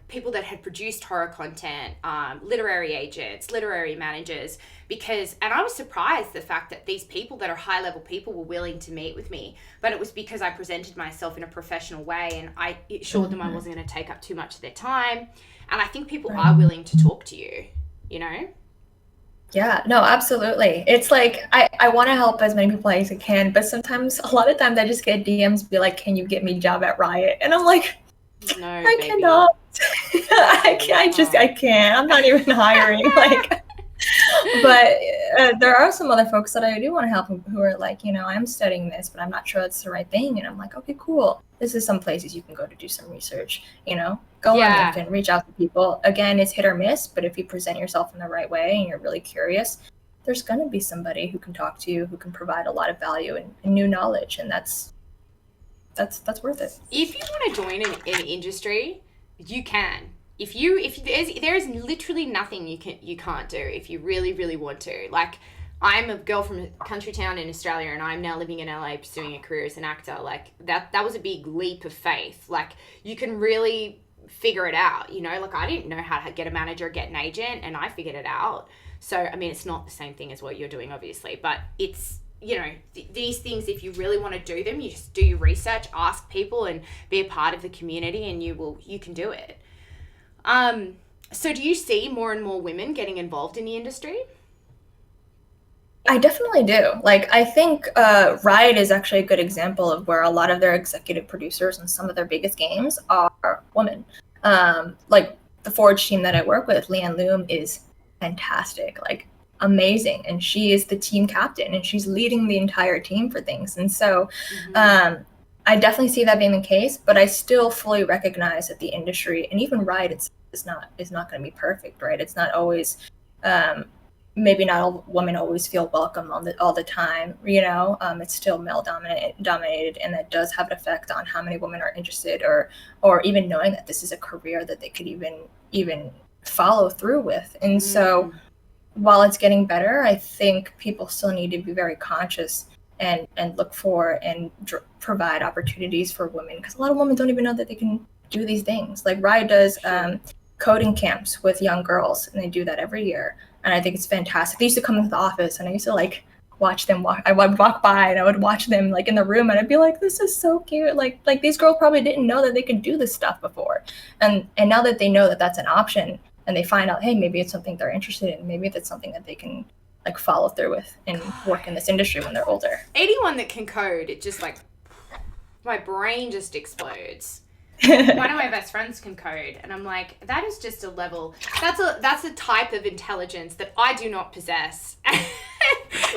people that had produced horror content, literary agents, literary managers, and I was surprised the fact that these people that are high level people were willing to meet with me, but it was because I presented myself in a professional way, and I assured them I wasn't going to take up too much of their time. And I think people are willing to talk to you, Yeah, no, absolutely. It's like, I want to help as many people as I can, but sometimes, a lot of times I just get DMs be like, can you get me a job at Riot? And I'm like, no, I cannot. I can't. I'm not even hiring. But there are some other folks that I do want to help who are like, I'm studying this, but I'm not sure that's the right thing. And I'm like, okay, cool. This is some places you can go to do some research, go on LinkedIn, reach out to people. Again, it's hit or miss, but if you present yourself in the right way and you're really curious, there's going to be somebody who can talk to you, who can provide a lot of value and new knowledge. And that's that's worth it. If you want to join an industry, you can. If there is literally nothing you can't do if you really, really want to. Like, I'm a girl from a country town in Australia, and I'm now living in LA pursuing a career as an actor. Like, that was a big leap of faith. Like, you can really figure it out, you know? Like, I didn't know how to get a manager, get an agent, and I figured it out. So, I mean, it's not the same thing as what you're doing, obviously, but it's, you know, these things, if you really want to do them, you just do your research, ask people, and be a part of the community, and you can do it. So do you see more and more women getting involved in the industry? I definitely do. Like, I think Riot is actually a good example of where a lot of their executive producers and some of their biggest games are women. Like, the Forge team that I work with, Leanne Loom, is fantastic, like amazing. And she is the team captain, and she's leading the entire team for things. And so I definitely see that being the case, but I still fully recognize that the industry, and even Riot is not going to be perfect, right? It's not always, maybe not all women always feel welcome all the time, you know. It's still male dominated, and that does have an effect on how many women are interested, or even knowing that this is a career that they could even follow through with. And so while it's getting better, I think people still need to be very conscious and look for and provide opportunities for women, because a lot of women don't even know that they can do these things. Like, Riot does coding camps with young girls, and they do that every year, and I think it's fantastic. They used to come into the office, and I used to like watch them I would walk by, and I would watch them like in the room, and I'd be like, this is so cute. Like these girls probably didn't know that they could do this stuff before, and now that they know that that's an option, and they find out, hey, maybe it's something they're interested in, maybe that's something that they can like follow through with and work in this industry when they're older. Anyone that can code, it just like, my brain just explodes. One of my best friends can code, and I'm like, that is just a level, that's a type of intelligence that I do not possess.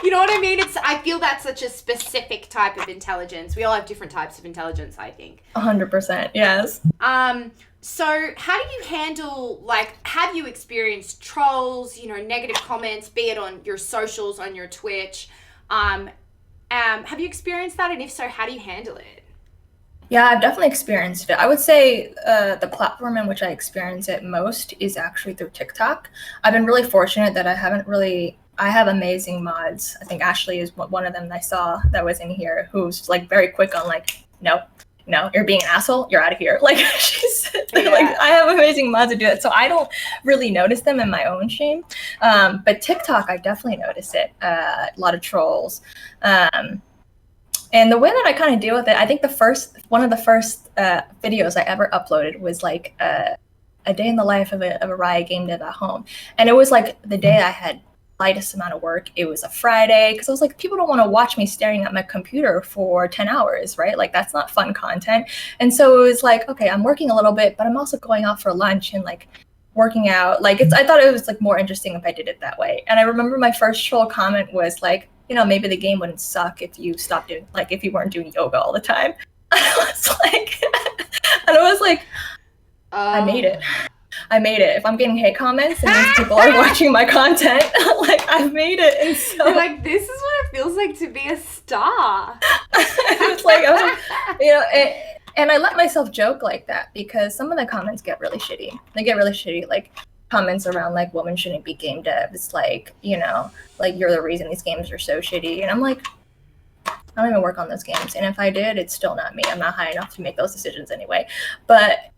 You know what I mean? I feel that's such a specific type of intelligence. We all have different types of intelligence, I think. 100%, yes. So how do you handle, like, have you experienced trolls, you know, negative comments, be it on your socials, on your Twitch? Have you experienced that? And if so, how do you handle it? Yeah, I've definitely experienced it. I would say the platform in which I experience it most is actually through TikTok. I've been really fortunate that I have amazing mods. I think Ashley is one of them that I saw that was in here, who's like very quick on like, no, you're being an asshole, you're out of here. Like, like, I have amazing mods to do that. So I don't really notice them in my own stream. But TikTok, I definitely notice it. A lot of trolls. And the way that I kind of deal with it, I think one of the first videos I ever uploaded was like a day in the life of a Riot game dev at home. And it was like the day I had lightest amount of work. It was a Friday, because I was like, people don't want to watch me staring at my computer for 10 hours, right? Like, that's not fun content. And so it was like, okay, I'm working a little bit, but I'm also going out for lunch and like working out. Like, I thought it was like more interesting if I did it that way. And I remember my first troll comment was like, you know, maybe the game wouldn't suck if you stopped doing, like, if you weren't doing yoga all the time. I was like, and I was like, I made it. If I'm getting hate comments, it means people are watching my content. Like, I've made it. And so, you're like, this is what it feels like to be a star. It's like, I was like, you know, and I let myself joke like that, because some of the comments get really shitty. They get really shitty, like comments around like, women shouldn't be game devs. Like, you know, like, you're the reason these games are so shitty. And I'm like, I don't even work on those games. And if I did, it's still not me. I'm not high enough to make those decisions anyway. But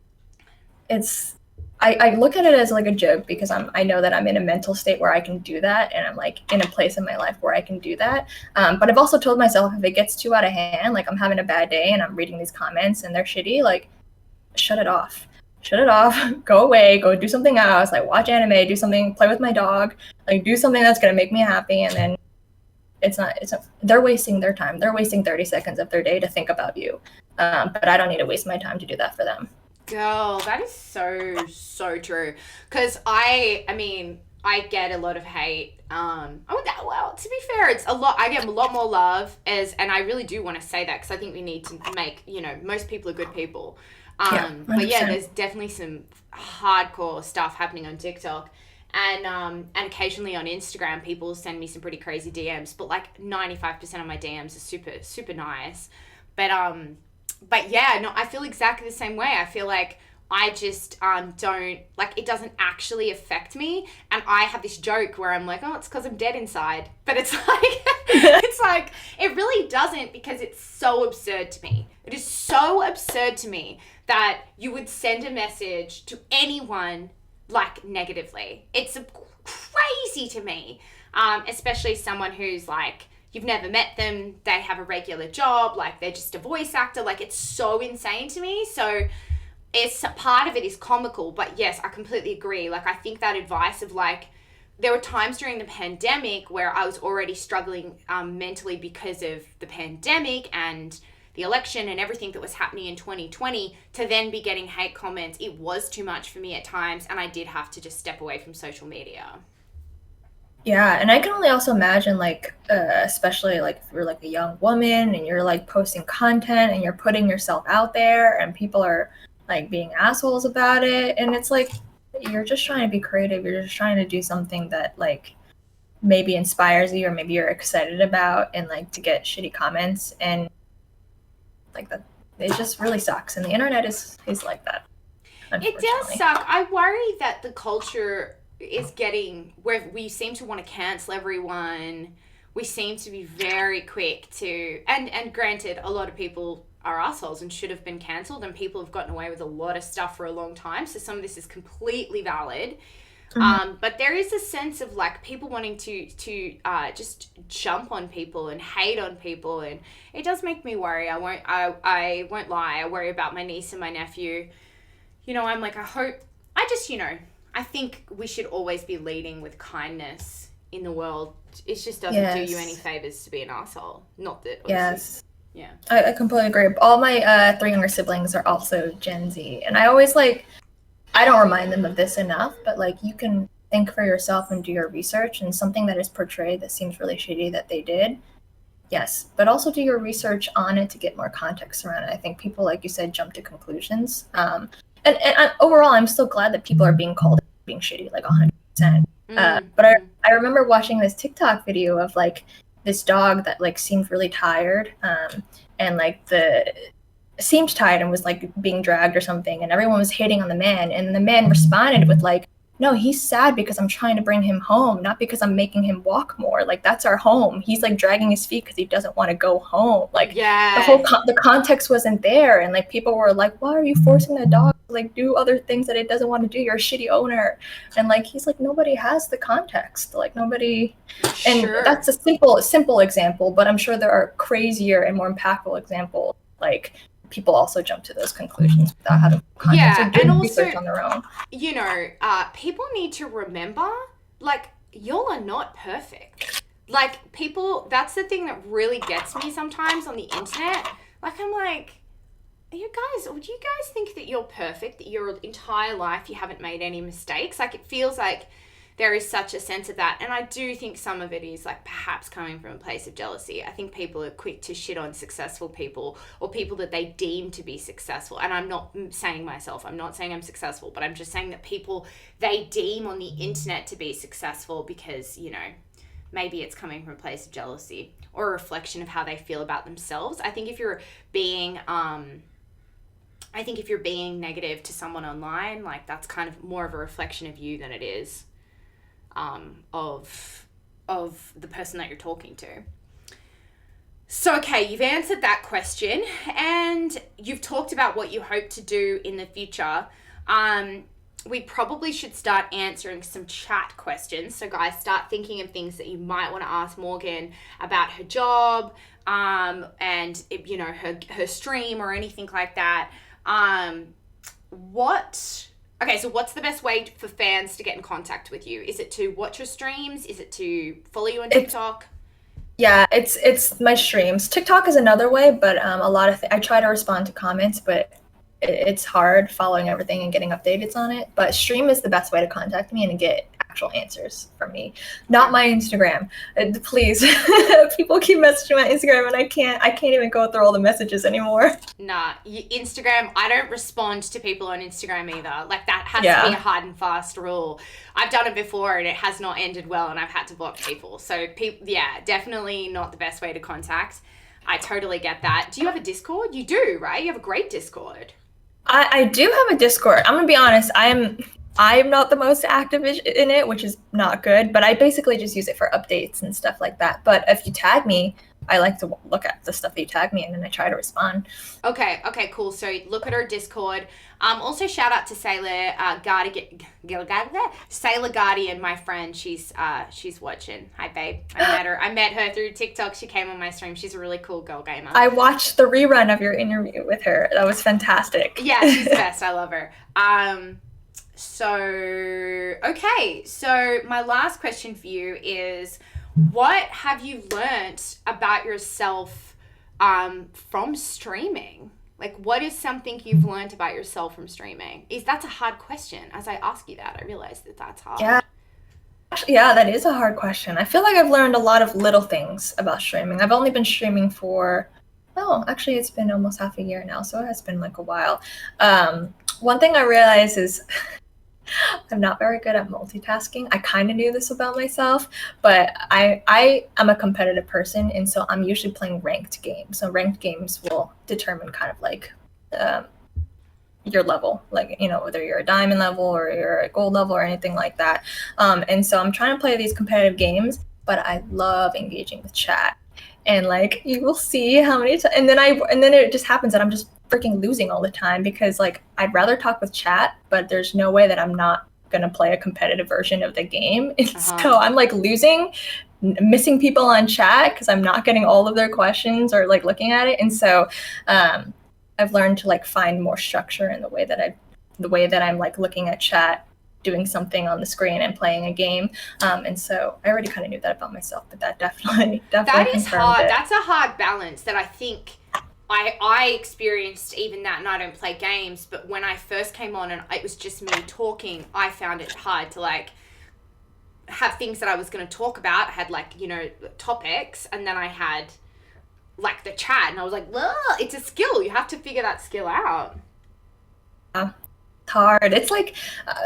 I look at it as like a joke, because I know that I'm in a mental state where I can do that, and I'm like in a place in my life where I can do that. But I've also told myself, if it gets too out of hand, like I'm having a bad day and I'm reading these comments and they're shitty, like, shut it off, go away, go do something else, like watch anime, do something, play with my dog, like do something that's gonna make me happy. And then it's not, they're wasting their time. They're wasting 30 seconds of their day to think about you. But I don't need to waste my time to do that for them. Girl, that is so true. Because I mean, I get a lot of hate. Well, to be fair, it's a lot. I get a lot more love, and I really do want to say that, because I think we need to make, you know, most people are good people. But yeah, there's definitely some hardcore stuff happening on TikTok, and occasionally on Instagram, people send me some pretty crazy DMs. But like 95% of my DMs are super nice. But But yeah, no, I feel exactly the same way. I feel like I just don't, like, it doesn't actually affect me. And I have this joke where I'm like, oh, it's because I'm dead inside. But it's like, it's like, it really doesn't, because it's so absurd to me. It is so absurd to me that you would send a message to anyone, like, negatively. It's crazy to me, especially someone who's like, you've never met them, they have a regular job, like, they're just a voice actor. Like, it's so insane to me. So it's part of it is comical, but yes, I completely agree. Like, I think that advice of, like, there were times during the pandemic where I was already struggling mentally because of the pandemic and the election and everything that was happening in 2020, to then be getting hate comments. It was too much for me at times, and I did have to just step away from social media. Yeah, and I can only also imagine, like, especially, like, if you're, like, a young woman and you're, like, posting content and you're putting yourself out there and people are, like, being assholes about it, and it's like, you're just trying to be creative, you're just trying to do something that, like, maybe inspires you or maybe you're excited about, and, like, to get shitty comments, and, like, that, it just really sucks, and the internet is like that. It does suck. I worry that the culture is getting where we seem to want to cancel everyone. We seem to be very quick to, and granted, a lot of people are assholes and should have been cancelled, and people have gotten away with a lot of stuff for a long time, so some of this is completely valid. But there is a sense of, like, people wanting to just jump on people and hate on people, and it does make me worry. I won't lie, I worry about my niece and my nephew. You know, I'm like, I think we should always be leading with kindness in the world. It just doesn't do you any favors to be an asshole. Not that, obviously. Yes. Yeah. I completely agree. All my 3 younger siblings are also Gen Z. And I always, like, I don't remind them of this enough, but, like, you can think for yourself and do your research, and something that is portrayed that seems really shitty that they did, yes. But also do your research on it to get more context around it. I think people, like you said, jump to conclusions. And overall, I'm still glad that people are being called being shitty, like 100%. But I remember watching this TikTok video of, like, this dog that, like, seemed really tired, and, like, seemed tired and was, like, being dragged or something, and everyone was hating on the man, and the man responded with, like, no, he's sad because I'm trying to bring him home, not because I'm making him walk more. Like, that's our home. He's, like, dragging his feet because he doesn't want to go home. Like, the context wasn't there, and, like, people were like, why are you forcing the dog to, like, do other things that it doesn't want to do? You're a shitty owner. And, like, he's like, nobody has the context. Like, nobody. And that's a simple example, but I'm sure there are crazier and more impactful examples. Like, people also jump to those conclusions without having context or doing research on their own. You know, people need to remember, like, y'all are not perfect. Like, people, that's the thing that really gets me sometimes on the internet. Like, I'm like, do you guys think that you're perfect, that your entire life you haven't made any mistakes? Like, it feels like there is such a sense of that. And I do think some of it is, like, perhaps coming from a place of jealousy. I think people are quick to shit on successful people or people that they deem to be successful. And I'm not saying myself, I'm not saying I'm successful, but I'm just saying that people they deem on the internet to be successful because, you know, maybe it's coming from a place of jealousy or a reflection of how they feel about themselves. I think if you're being negative to someone online, like, that's kind of more of a reflection of you than it is of the person that you're talking to. So, okay, you've answered that question and you've talked about what you hope to do in the future. We probably should start answering some chat questions. So, guys, start thinking of things that you might want to ask Morgan about her job, and, you know, her stream or anything like that. Okay, so what's the best way for fans to get in contact with you? Is it to watch your streams? Is it to follow you on TikTok? It's my streams. TikTok is another way, but a lot of I try to respond to comments, but it's hard following everything and getting updates on it. But stream is the best way to contact me and get actual answers from me. Not my Instagram. Please. People keep messaging my Instagram and I can't even go through all the messages anymore. Nah, Instagram, I don't respond to people on Instagram either. Like, that has to be a hard and fast rule. I've done it before and it has not ended well and I've had to block people. So, definitely not the best way to contact. I totally get that. Do you have a Discord? You do, right? You have a great Discord. I do have a Discord. I'm gonna be honest. I'm not the most active in it, which is not good. But I basically just use it for updates and stuff like that. But if you tag me, I like to look at the stuff that you tag me, and then I try to respond. Okay, cool. So look at her Discord. Also shout out to Sailor Sailor Guardian, my friend. She's watching. Hi, babe. I met her through TikTok. She came on my stream. She's a really cool girl gamer. I watched the rerun of your interview with her. That was fantastic. Yeah, she's the best. I love her. So my last question for you is, what have you learnt about yourself from streaming? Like, what is something you've learnt about yourself from streaming? That's a hard question. As I ask you that, I realize that's hard. Yeah, that is a hard question. I feel like I've learned a lot of little things about streaming. I've only been streaming for, actually it's been almost half a year now, so it has been like a while. One thing I realized is I'm not very good at multitasking. I kind of knew this about myself, but I am a competitive person, and so I'm usually playing ranked games. So ranked games will determine kind of like your level, like, whether you're a diamond level or you're a gold level or anything like that. And so I'm trying to play these competitive games, but I love engaging with chat. And like, you will see how many times, and then it just happens that I'm just freaking losing all the time, because like, I'd rather talk with chat, but there's no way that I'm not gonna play a competitive version of the game. And so I'm like missing people on chat because I'm not getting all of their questions or like looking at it. And so I've learned to like find more structure in the way that I'm like looking at chat, doing something on the screen and playing a game. And so I already kind of knew that about myself, but that definitely that is hard. it. That's a hard balance that I think I experienced, even that, and I don't play games, but when I first came on and it was just me talking, I found it hard to like have things that I was going to talk about. I had like, topics, and then I had like the chat, and I was like, well, it's a skill. You have to figure that skill out. Hard. It's like,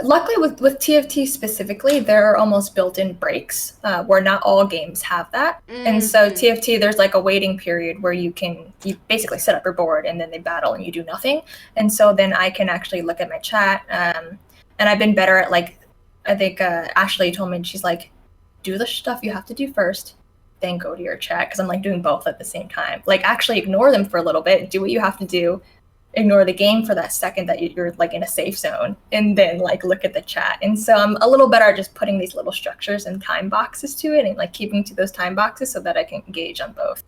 luckily with TFT specifically, there are almost built-in breaks where not all games have that. And so TFT, there's like a waiting period where you basically set up your board and then they battle and you do nothing. And so then I can actually look at my chat. And I've been better at, like, I think Ashley told me, she's like, do the stuff you have to do first, then go to your chat, because I'm like doing both at the same time. Like, actually ignore them for a little bit, do what you have to do, ignore the game for that second that you're like in a safe zone, and then like look at the chat. And so I'm a little better at just putting these little structures and time boxes to it, and like keeping to those time boxes so that I can engage on both.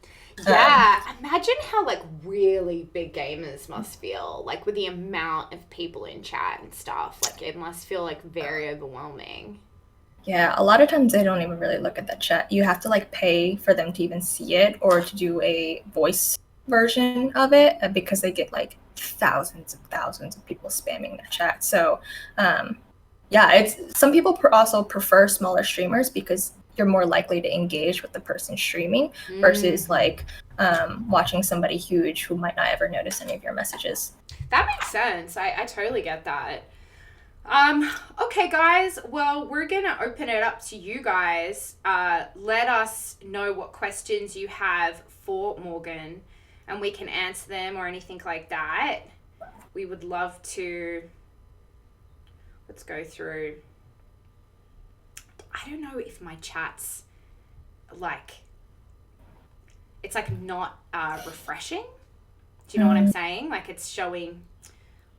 Yeah, imagine how like really big gamers must feel, like with the amount of people in chat and stuff. Like, it must feel like very overwhelming. Yeah, a lot of times they don't even really look at the chat. You have to like pay for them to even see it, or to do a voice version of it, because they get like thousands of people spamming the chat. So it's some people also prefer smaller streamers because you're more likely to engage with the person streaming versus like watching somebody huge who might not ever notice any of your messages. That makes sense. I totally get that. Okay, guys, well, we're gonna open it up to you guys. Let us know what questions you have for Morgan, and we can answer them or anything like that. We would love to. Let's go through. I don't know if my chat's like, it's like not refreshing. Do you know what I'm saying? Like, it's showing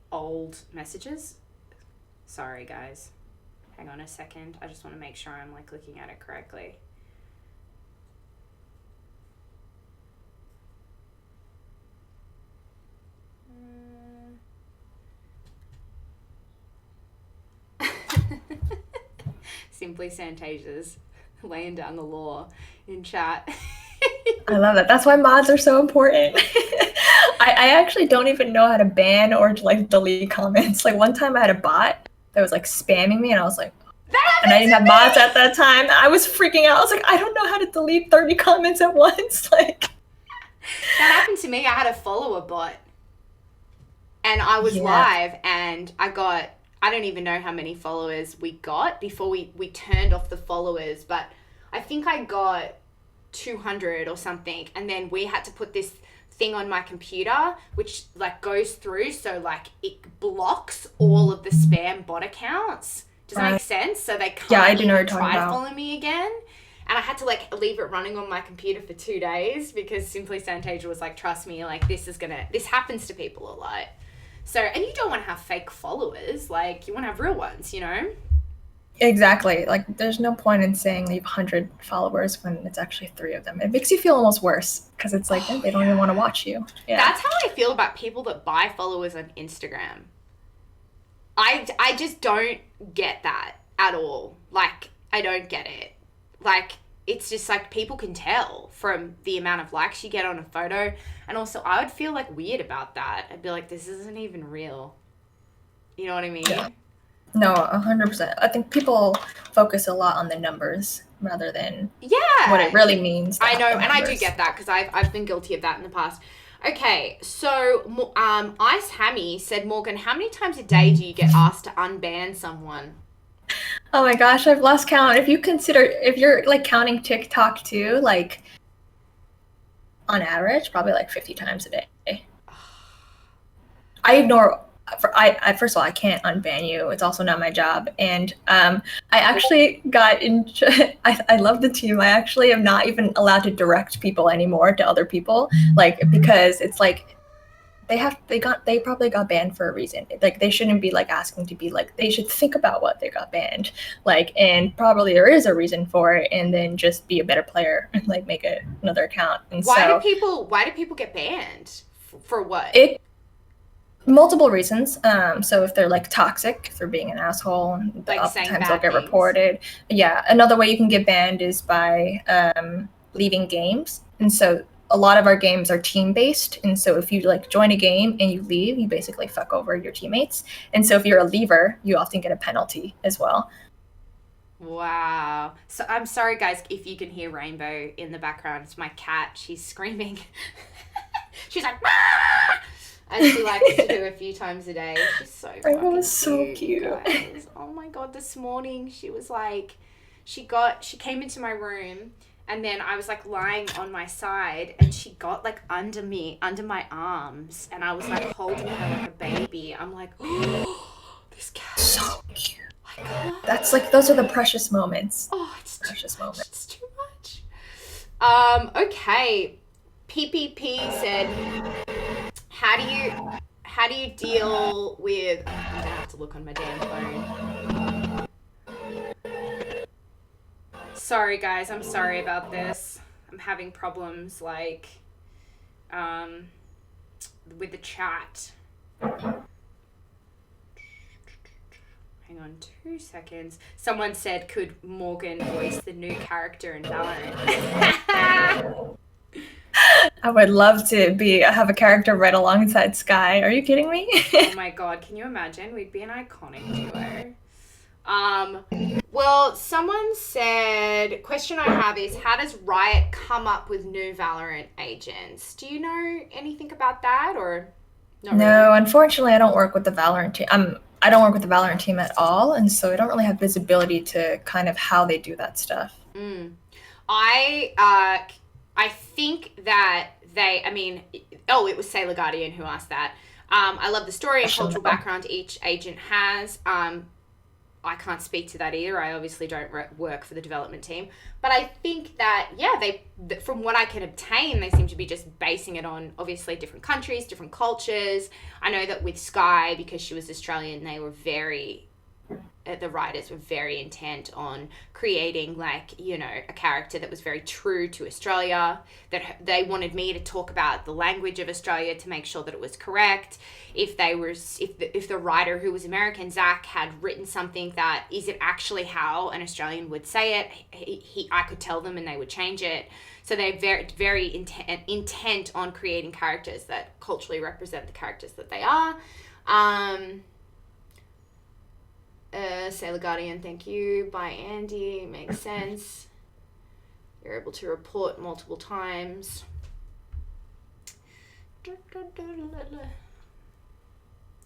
old messages. Sorry, guys. Hang on a second. I just want to make sure I'm like looking at it correctly. Simply Santasia's laying down the law in chat. I love that. That's why mods are so important. I actually don't even know how to ban or like delete comments. Like, one time I had a bot that was like spamming me, and I was like, and I didn't have mods at that time. I was freaking out. I was like, I don't know how to delete 30 comments at once. Like, that happened to me. I had a follower bot, and I was live, and I don't even know how many followers we got before we turned off the followers, but I think I got 200 or something, and then we had to put this thing on my computer which like goes through, so like it blocks all of the spam bot accounts. Does that make sense? So they can't even try to follow me again. And I had to like leave it running on my computer for 2 days because Simply Santasia was like, trust me, like this happens to people a lot. So, and you don't want to have fake followers, like you want to have real ones, you know? Exactly. Like there's no point in saying you have 100 followers when it's actually 3 of them. It makes you feel almost worse because it's like they don't even want to watch you. Yeah. That's how I feel about people that buy followers on Instagram. I just don't get that at all. Like, I don't get it. Like, it's just like people can tell from the amount of likes you get on a photo. And also, I would feel like weird about that. I'd be like, this isn't even real. You know what I mean? Yeah. No, 100%. I think people focus a lot on the numbers rather than what it really means. I know, and I do get that because I've been guilty of that in the past. Okay, so Ice Hammy said, Morgan, how many times a day do you get asked to unban someone? Oh my gosh, I've lost count. If you're like counting TikTok too, like on average, probably like 50 times a day. I ignore. First of all, I can't unban you. It's also not my job. And I actually got I love the team. I actually am not even allowed to direct people anymore to other people, like because it's like they probably got banned for a reason. Like they shouldn't be like asking to be like, they should think about what they got banned, like, and probably there is a reason for it, and then just be a better player and like make another account. And why do people get banned for what? Multiple reasons. So if they're like toxic, if they're being an asshole, like oftentimes they'll get reported. Yeah. Another way you can get banned is by leaving games. And so a lot of our games are team based. And so if you like join a game and you leave, you basically fuck over your teammates. And so if you're a leaver, you often get a penalty as well. Wow. So I'm sorry guys if you can hear Rainbow in the background. It's my cat. She's screaming. She's like, "Ah!" As she likes to do a few times a day. She's so Rainbow is so cute. Guys. Oh my god, this morning she was like, she came into my room and then I was like lying on my side and she got like under my arms, and I was like holding her like a baby. I'm like, oh, this cat is so cute. Oh my god. That's like, those are the precious moments. Oh, it's precious moments. It's too much. Okay. PPP said, how do you deal with, I'm gonna have to look on my damn phone. Sorry guys, I'm sorry about this. I'm having problems like with the chat. Hang on 2 seconds. Someone said, could Morgan voice the new character in Valorant? I would love to have a character right alongside Sky. Are you kidding me? Oh my god, can you imagine? We'd be an iconic duo. Well, someone said, question I have is, how does Riot come up with new Valorant agents? Do you know anything about that, or not really? No, unfortunately, I don't work with the Valorant team. I don't work with the Valorant team at all, and so I don't really have visibility to kind of how they do that stuff. I think that it was Sailor Guardian who asked that. I love the story and cultural background each agent has. I can't speak to that either. I obviously don't work for the development team. But I think that, from what I can obtain, they seem to be just basing it on, obviously, different countries, different cultures. I know that with Sky, because she was Australian, the writers were very intent on creating a character that was very true to Australia, that they wanted me to talk about the language of Australia to make sure that it was correct. If the writer, who was American, Zach, had written something that isn't actually how an Australian would say it, I could tell them and they would change it. So they're very, very intent on creating characters that culturally represent the characters that they are. Sailor Guardian, thank you. By Andy, makes sense. You're able to report multiple times.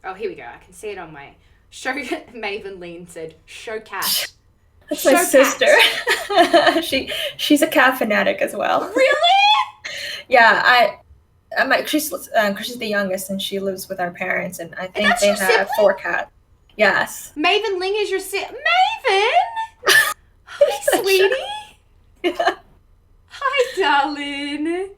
Oh, here we go. I can see it on my show. Maven Lean said, show cat. That's my sister. She's a cat fanatic as well. Really? Yeah, I'm like she's the youngest and she lives with our parents and I think they have 4 cats. Yes. Maven Ling is your Maven? Hi, sweetie. Yeah. Hi, darling.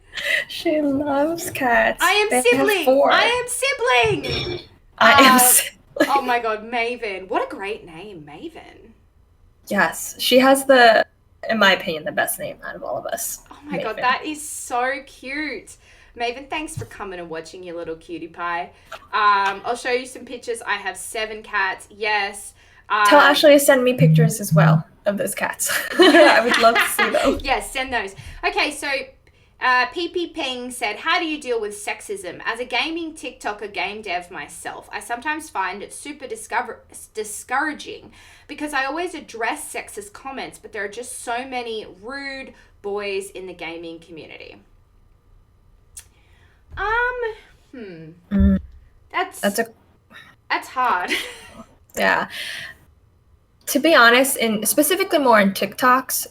She loves cats. I am They sibling. have 4. I am sibling. I am sibling. Oh my god, Maven. What a great name, Maven. Yes, she has the, in my opinion, the best name out of all of us. Oh my god, that is so cute. Maven, thanks for coming and watching, you little cutie pie. I'll show you some pictures. I have 7 cats. Yes. Tell Ashley to send me pictures as well of those cats. I would love to see them. Yes, send those. Okay, so PP Ping said, how do you deal with sexism? As a gaming TikToker game dev myself, I sometimes find it super discouraging because I always address sexist comments, but there are just so many rude boys in the gaming community. That's hard. Yeah. To be honest, and specifically more in TikToks,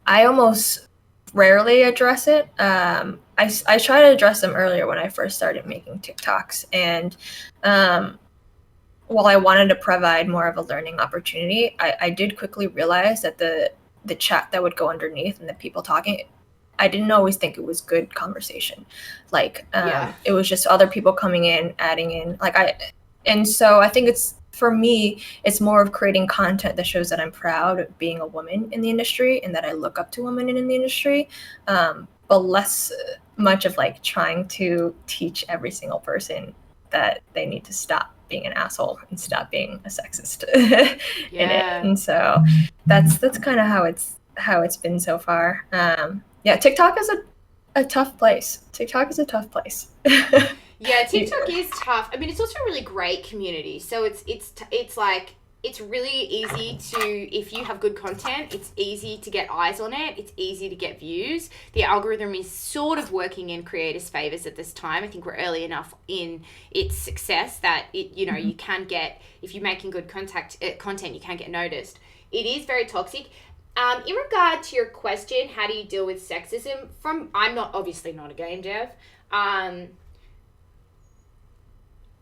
I almost rarely address it. I try to address them earlier when I first started making TikToks, and while I wanted to provide more of a learning opportunity, I did quickly realize that the chat that would go underneath and the people talking, I didn't always think it was good conversation. Like, it was just other people coming in, adding in, and so I think for me, it's more of creating content that shows that I'm proud of being a woman in the industry and that I look up to women in the industry, but less much of like trying to teach every single person that they need to stop being an asshole and stop being a sexist in it. And so that's kind of how it's been so far. TikTok is a tough place. TikTok is a tough place. Yeah, TikTok is tough. I mean, it's also a really great community. So it's like, it's really easy to, if you have good content, it's easy to get eyes on it. It's easy to get views. The algorithm is sort of working in creators' favors at this time. I think we're early enough in its success that you can get, if you're making good content, you can get noticed. It is very toxic. In regard to your question, how do you deal with sexism? I'm obviously not a game dev.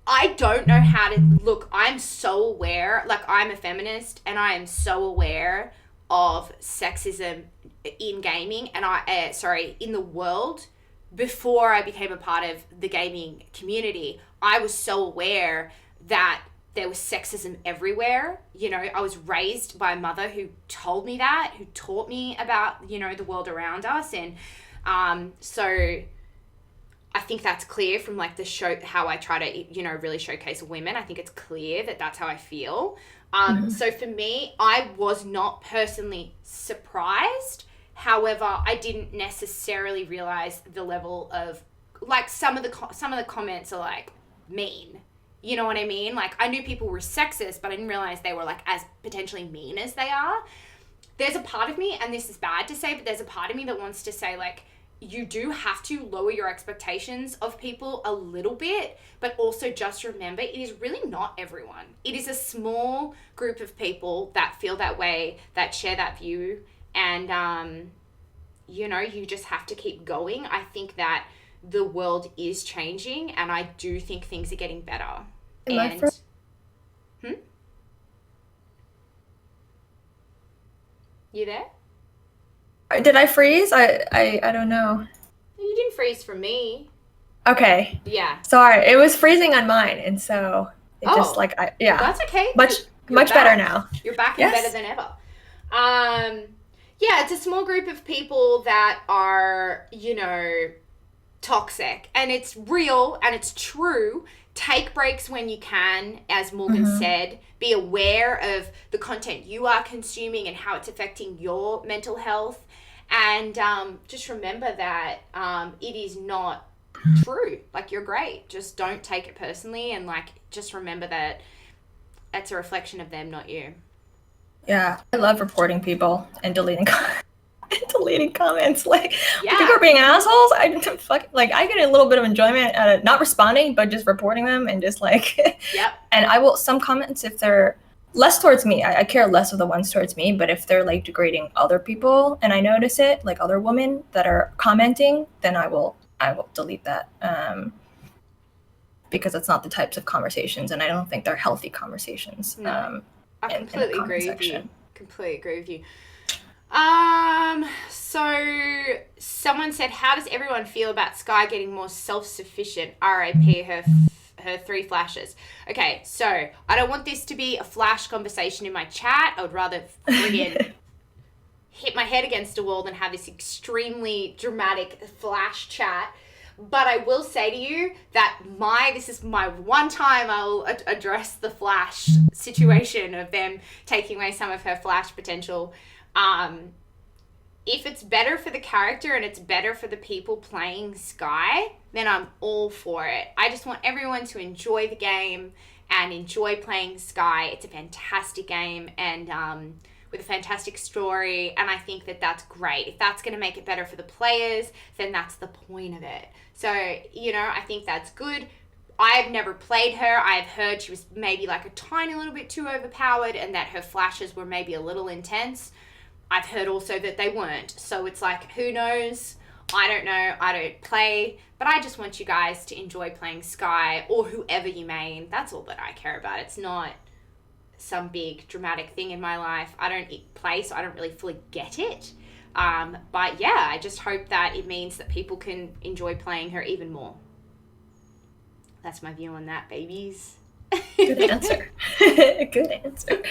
I don't know how to look. I'm so aware, like I'm a feminist and I am so aware of sexism in gaming and in the world. Before I became a part of the gaming community, I was so aware that there was sexism everywhere. I was raised by a mother who told me that, who taught me about, the world around us. And so I think that's clear from like the show, how I try to, really showcase women. I think it's clear that that's how I feel. So for me, I was not personally surprised. However, I didn't necessarily realize the level of like some of the comments are like mean. You know what I mean? Like I knew people were sexist, but I didn't realize they were like as potentially mean as they are. There's a part of me, and this is bad to say, but there's a part of me that wants to say like, you do have to lower your expectations of people a little bit, but also just remember it is really not everyone. It is a small group of people that feel that way, that share that view, and you just have to keep going. I think that the world is changing, and I do think things are getting better. You there? Did I freeze? I don't know. You didn't freeze for me. Okay. Yeah. Sorry, it was freezing on mine, and so it just like That's okay. Much better now. You're back and better than ever. It's a small group of people that are, toxic, and it's real and it's true. Take breaks when you can, as Morgan said. Be aware of the content you are consuming and how it's affecting your mental health. And just remember that it is not true. Like, you're great. Just don't take it personally. And, like, just remember that it's a reflection of them, not you. Yeah. I love reporting people and deleting comments. Like, people are being assholes. I get a little bit of enjoyment out of not responding, but just reporting them and just like, Yep. And I will, some comments, if they're less towards me. I care less of the ones towards me, but if they're like degrading other people and I notice it, like other women that are commenting, then I will delete that. Because it's not the types of conversations, and I don't think they're healthy conversations. No, I in completely the agree comment with you. section. Completely agree with you. So someone said, how does everyone feel about Sky getting more self-sufficient? RIP her 3 flashes. Okay, so I don't want this to be a flash conversation in my chat. I would rather friggin' hit my head against a wall than have this extremely dramatic flash chat. But I will say to you that this is my one time I'll address the flash situation of them taking away some of her flash potential. If it's better for the character and it's better for the people playing Skye, then I'm all for it. I just want everyone to enjoy the game and enjoy playing Skye. It's a fantastic game and with a fantastic story, and I think that that's great. If that's going to make it better for the players, then that's the point of it. So, I think that's good. I've never played her. I've heard she was maybe like a tiny little bit too overpowered and that her flashes were maybe a little intense. I've heard also that they weren't. So it's like, who knows? I don't know. I don't play. But I just want you guys to enjoy playing Skye or whoever you main. That's all that I care about. It's not some big dramatic thing in my life. I don't play, so I don't really fully get it. But yeah, I just hope that it means that people can enjoy playing her even more. That's my view on that, babies. Good answer. Good answer.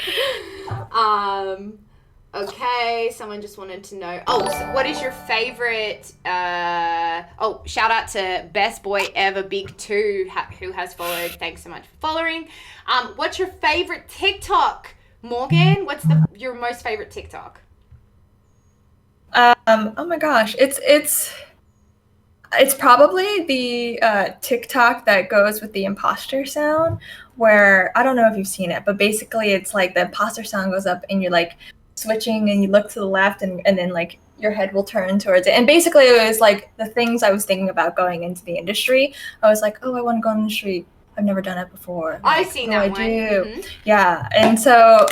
Okay, someone just wanted to know. So what is your favorite? Shout out to Best Boy Ever Big 2 who has followed. Thanks so much for following. What's your favorite TikTok, Morgan? What's your most favorite TikTok? Oh my gosh, it's probably the TikTok that goes with the imposter sound, where I don't know if you've seen it, but basically it's like the imposter sound goes up and you're like switching and you look to the left and then like your head will turn towards it. And basically it was like the things I was thinking about going into the industry. I was like, oh, I want to go in the industry. I've never done it before. Like, I've seen that one. Mm-hmm. Yeah. And so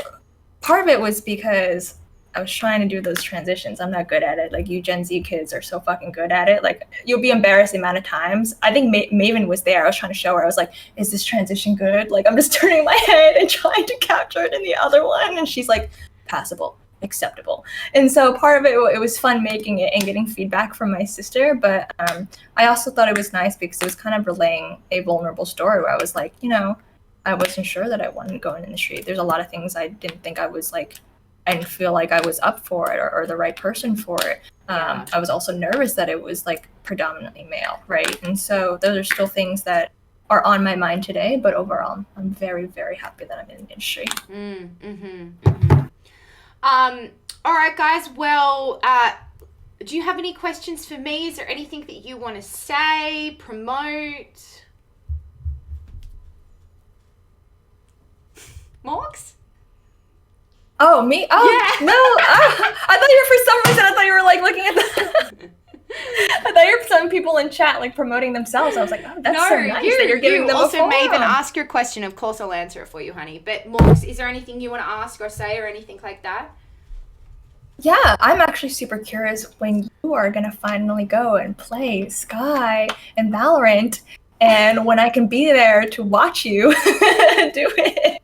part of it was because I was trying to do those transitions. I'm not good at it. Like, you Gen Z kids are so fucking good at it. Like, you'll be embarrassed the amount of times. I think Maven was there. I was trying to show her. I was like, is this transition good? Like, I'm just turning my head and trying to capture it in the other one. And she's like, passable, acceptable. And so part of it was fun making it and getting feedback from my sister. But I also thought it was nice because it was kind of relaying a vulnerable story where I was like, I wasn't sure that I wanted to go in the industry. There's a lot of things I didn't think I was like, I didn't feel like I was up for it or the right person for it. I was also nervous that it was like predominantly male, right? And so those are still things that are on my mind today, but overall, I'm very, very happy that I'm in the industry. All right, guys. Well, do you have any questions for me? Is there anything that you want to say, promote? Morgs? Oh, me? Oh, yeah. No. I thought you were, for some reason, I thought you were like looking at the... I thought you were some people in chat like promoting themselves. I was like, oh, that's so nice that you're giving them a forum. Also, Maven, ask your question. Of course, I'll answer it for you, honey. But Morgs, is there anything you want to ask or say or anything like that? Yeah, I'm actually super curious when you are going to finally go and play Skye and Valorant, and when I can be there to watch you do it.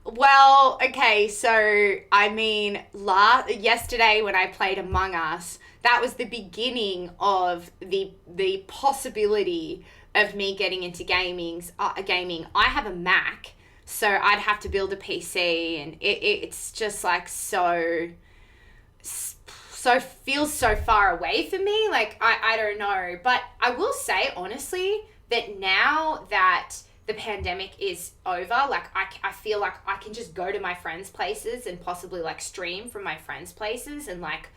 Well, okay, so, I mean, yesterday when I played Among Us, that was the beginning of the possibility of me getting into gaming. I have a Mac, so I'd have to build a PC, and it's just like so feels so far away for me. Like, I don't know. But I will say, honestly, that now that the pandemic is over, like, I feel like I can just go to my friends' places and possibly, like, stream from my friends' places. And, like,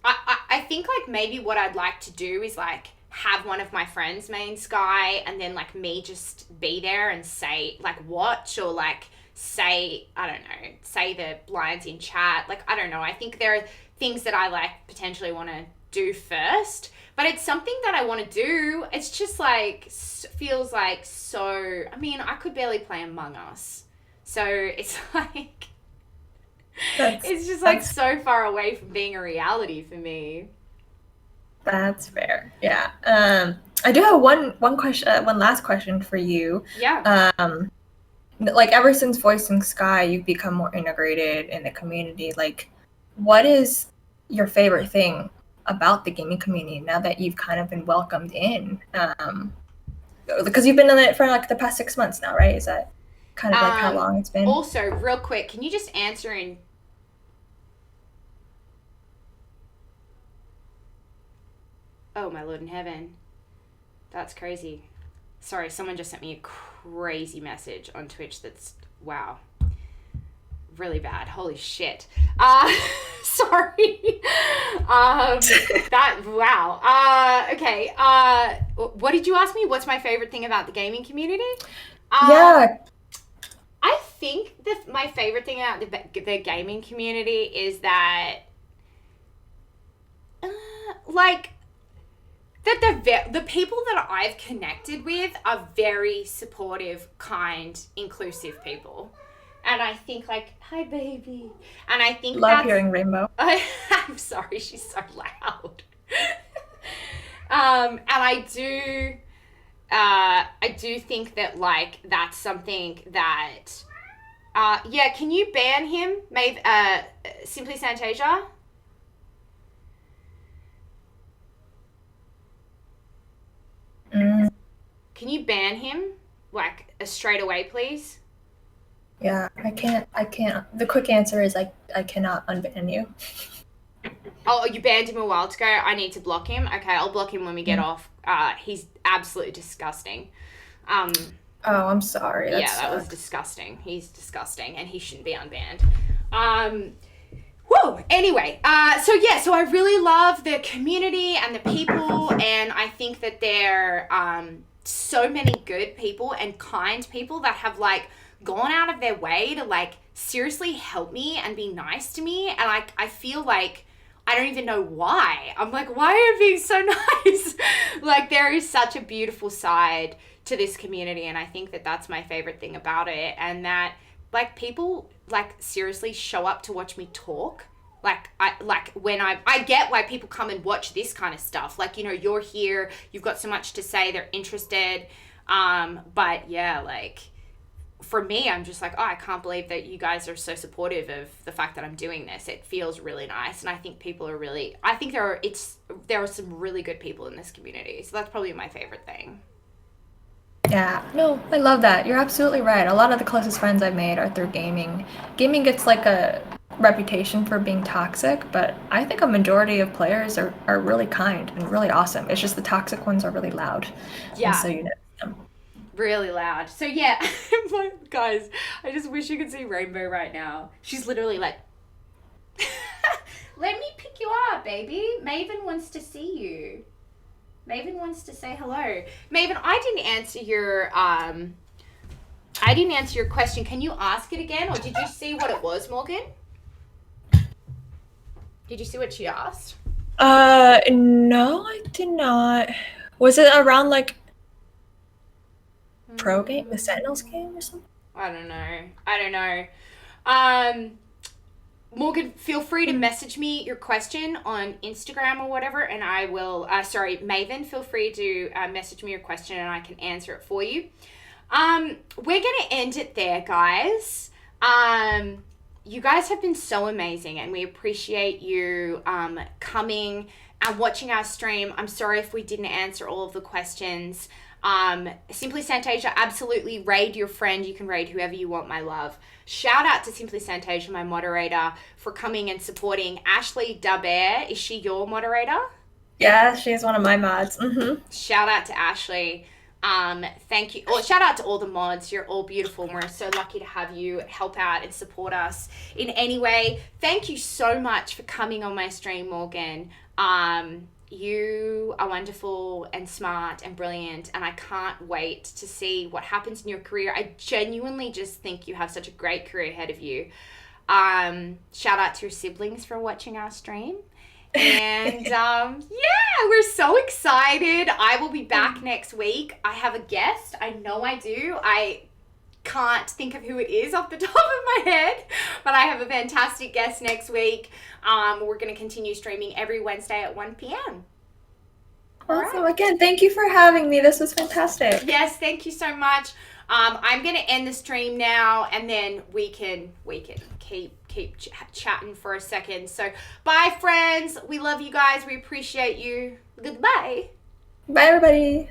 I think, like, maybe what I'd like to do is, like, have one of my friends main Skye and then, like, me just be there and say, like, watch or, like, say, I don't know, say the lines in chat. Like, I don't know. I think there are things that I, like, potentially want to do first. But it's something that I want to do. It's just, like, feels like so... I mean, I could barely play Among Us. So it's like, That's it's just like that's so far away from being a reality for me. that's fair. Yeah. I do have one question, one last question for you. Yeah. Like ever since voicing Sky, you've become more integrated in the community. Like, what is your favorite thing about the gaming community now that you've kind of been welcomed in? Because you've been in it for like the past 6 months now, right? Is that kind of like how long it's been? Also, real quick, can you just answer in... Oh, my Lord in heaven. That's crazy. Sorry, someone just sent me a crazy message on Twitch that's... Wow. Really bad. Holy shit. Sorry. That... Wow. Okay. What did you ask me? What's my favorite thing about the gaming community? Yeah. I think my favorite thing about the gaming community is that... like... that the people that I've connected with are very supportive, kind, inclusive people. And I think like, hi baby. And I think Love hearing Rainbow. I'm sorry, she's so loud. And I do think that like that's something that yeah, can you ban him? Maybe Simply Santasia? Can you ban him? Like, straight away, please? Yeah, I can't. The quick answer is I cannot unban you. Oh, you banned him a while ago? I need to block him? Okay, I'll block him when we get off. He's absolutely disgusting. Oh, I'm sorry. That was disgusting. He's disgusting, and he shouldn't be unbanned. Whoa! Anyway, so I really love the community and the people, and I think that there so many good people and kind people that have like gone out of their way to like seriously help me and be nice to me, and like I feel like I don't even know why. I'm like, why are you being so nice? Like, there is such a beautiful side to this community, and I think that that's my favorite thing about it, and that like people like seriously show up to watch me talk. Like I get why people come and watch this kind of stuff. Like, you know, you're here, you've got so much to say, they're interested. But yeah, like for me, I'm just like, oh, I can't believe that you guys are so supportive of the fact that I'm doing this. It feels really nice, and I think people are really. I think there are some really good people in this community, so that's probably my favorite thing. Yeah, no, I love that. You're absolutely right. A lot of the closest friends I've made are through gaming. Gaming gets like a reputation for being toxic, but I think a majority of players are really kind and really awesome. It's just the toxic ones are really loud. Yeah. And so you know them. Really loud. So yeah, guys, I just wish you could see Rainbow right now. She's literally like, let me pick you up, baby. Maven wants to see you. Maven wants to say hello. Maven, I didn't answer your question. Can you ask it again, or did you see what it was, Morgan? Did you see what she asked? No, I did not. Was it around like pro game, the Sentinels game or something? I don't know. Morgan, feel free to message me your question on Instagram or whatever, and I will, Maven, feel free to message me your question and I can answer it for you. We're going to end it there, guys. You guys have been so amazing, and we appreciate you coming and watching our stream. I'm sorry if we didn't answer all of the questions. Simply Santasia, absolutely raid your friend. You can raid whoever you want, my love. Shout out to Simply Santasia, my moderator, for coming and supporting. Ashley Daber, is she your moderator? Yeah, she's one of my mods. Shout out to Ashley. Thank you. Or shout out to all the mods. You're all beautiful, and we're so lucky to have you help out and support us in any way. Thank you so much for coming on my stream, Morgan. You are wonderful and smart and brilliant, and I can't wait to see what happens in your career. I genuinely just think you have such a great career ahead of you. Shout out to your siblings for watching our stream. And yeah, we're so excited. I will be back next week. I have a guest. I know I do. can't think of who it is off the top of my head, but I have a fantastic guest next week. We're going to continue streaming every Wednesday at 1 p.m. Awesome. Right. Again, thank you for having me. This was fantastic. Yes, thank you so much. I'm going to end the stream now, and then we can keep chatting for a second. So bye, friends. We love you guys. We appreciate you. Goodbye. Bye, everybody.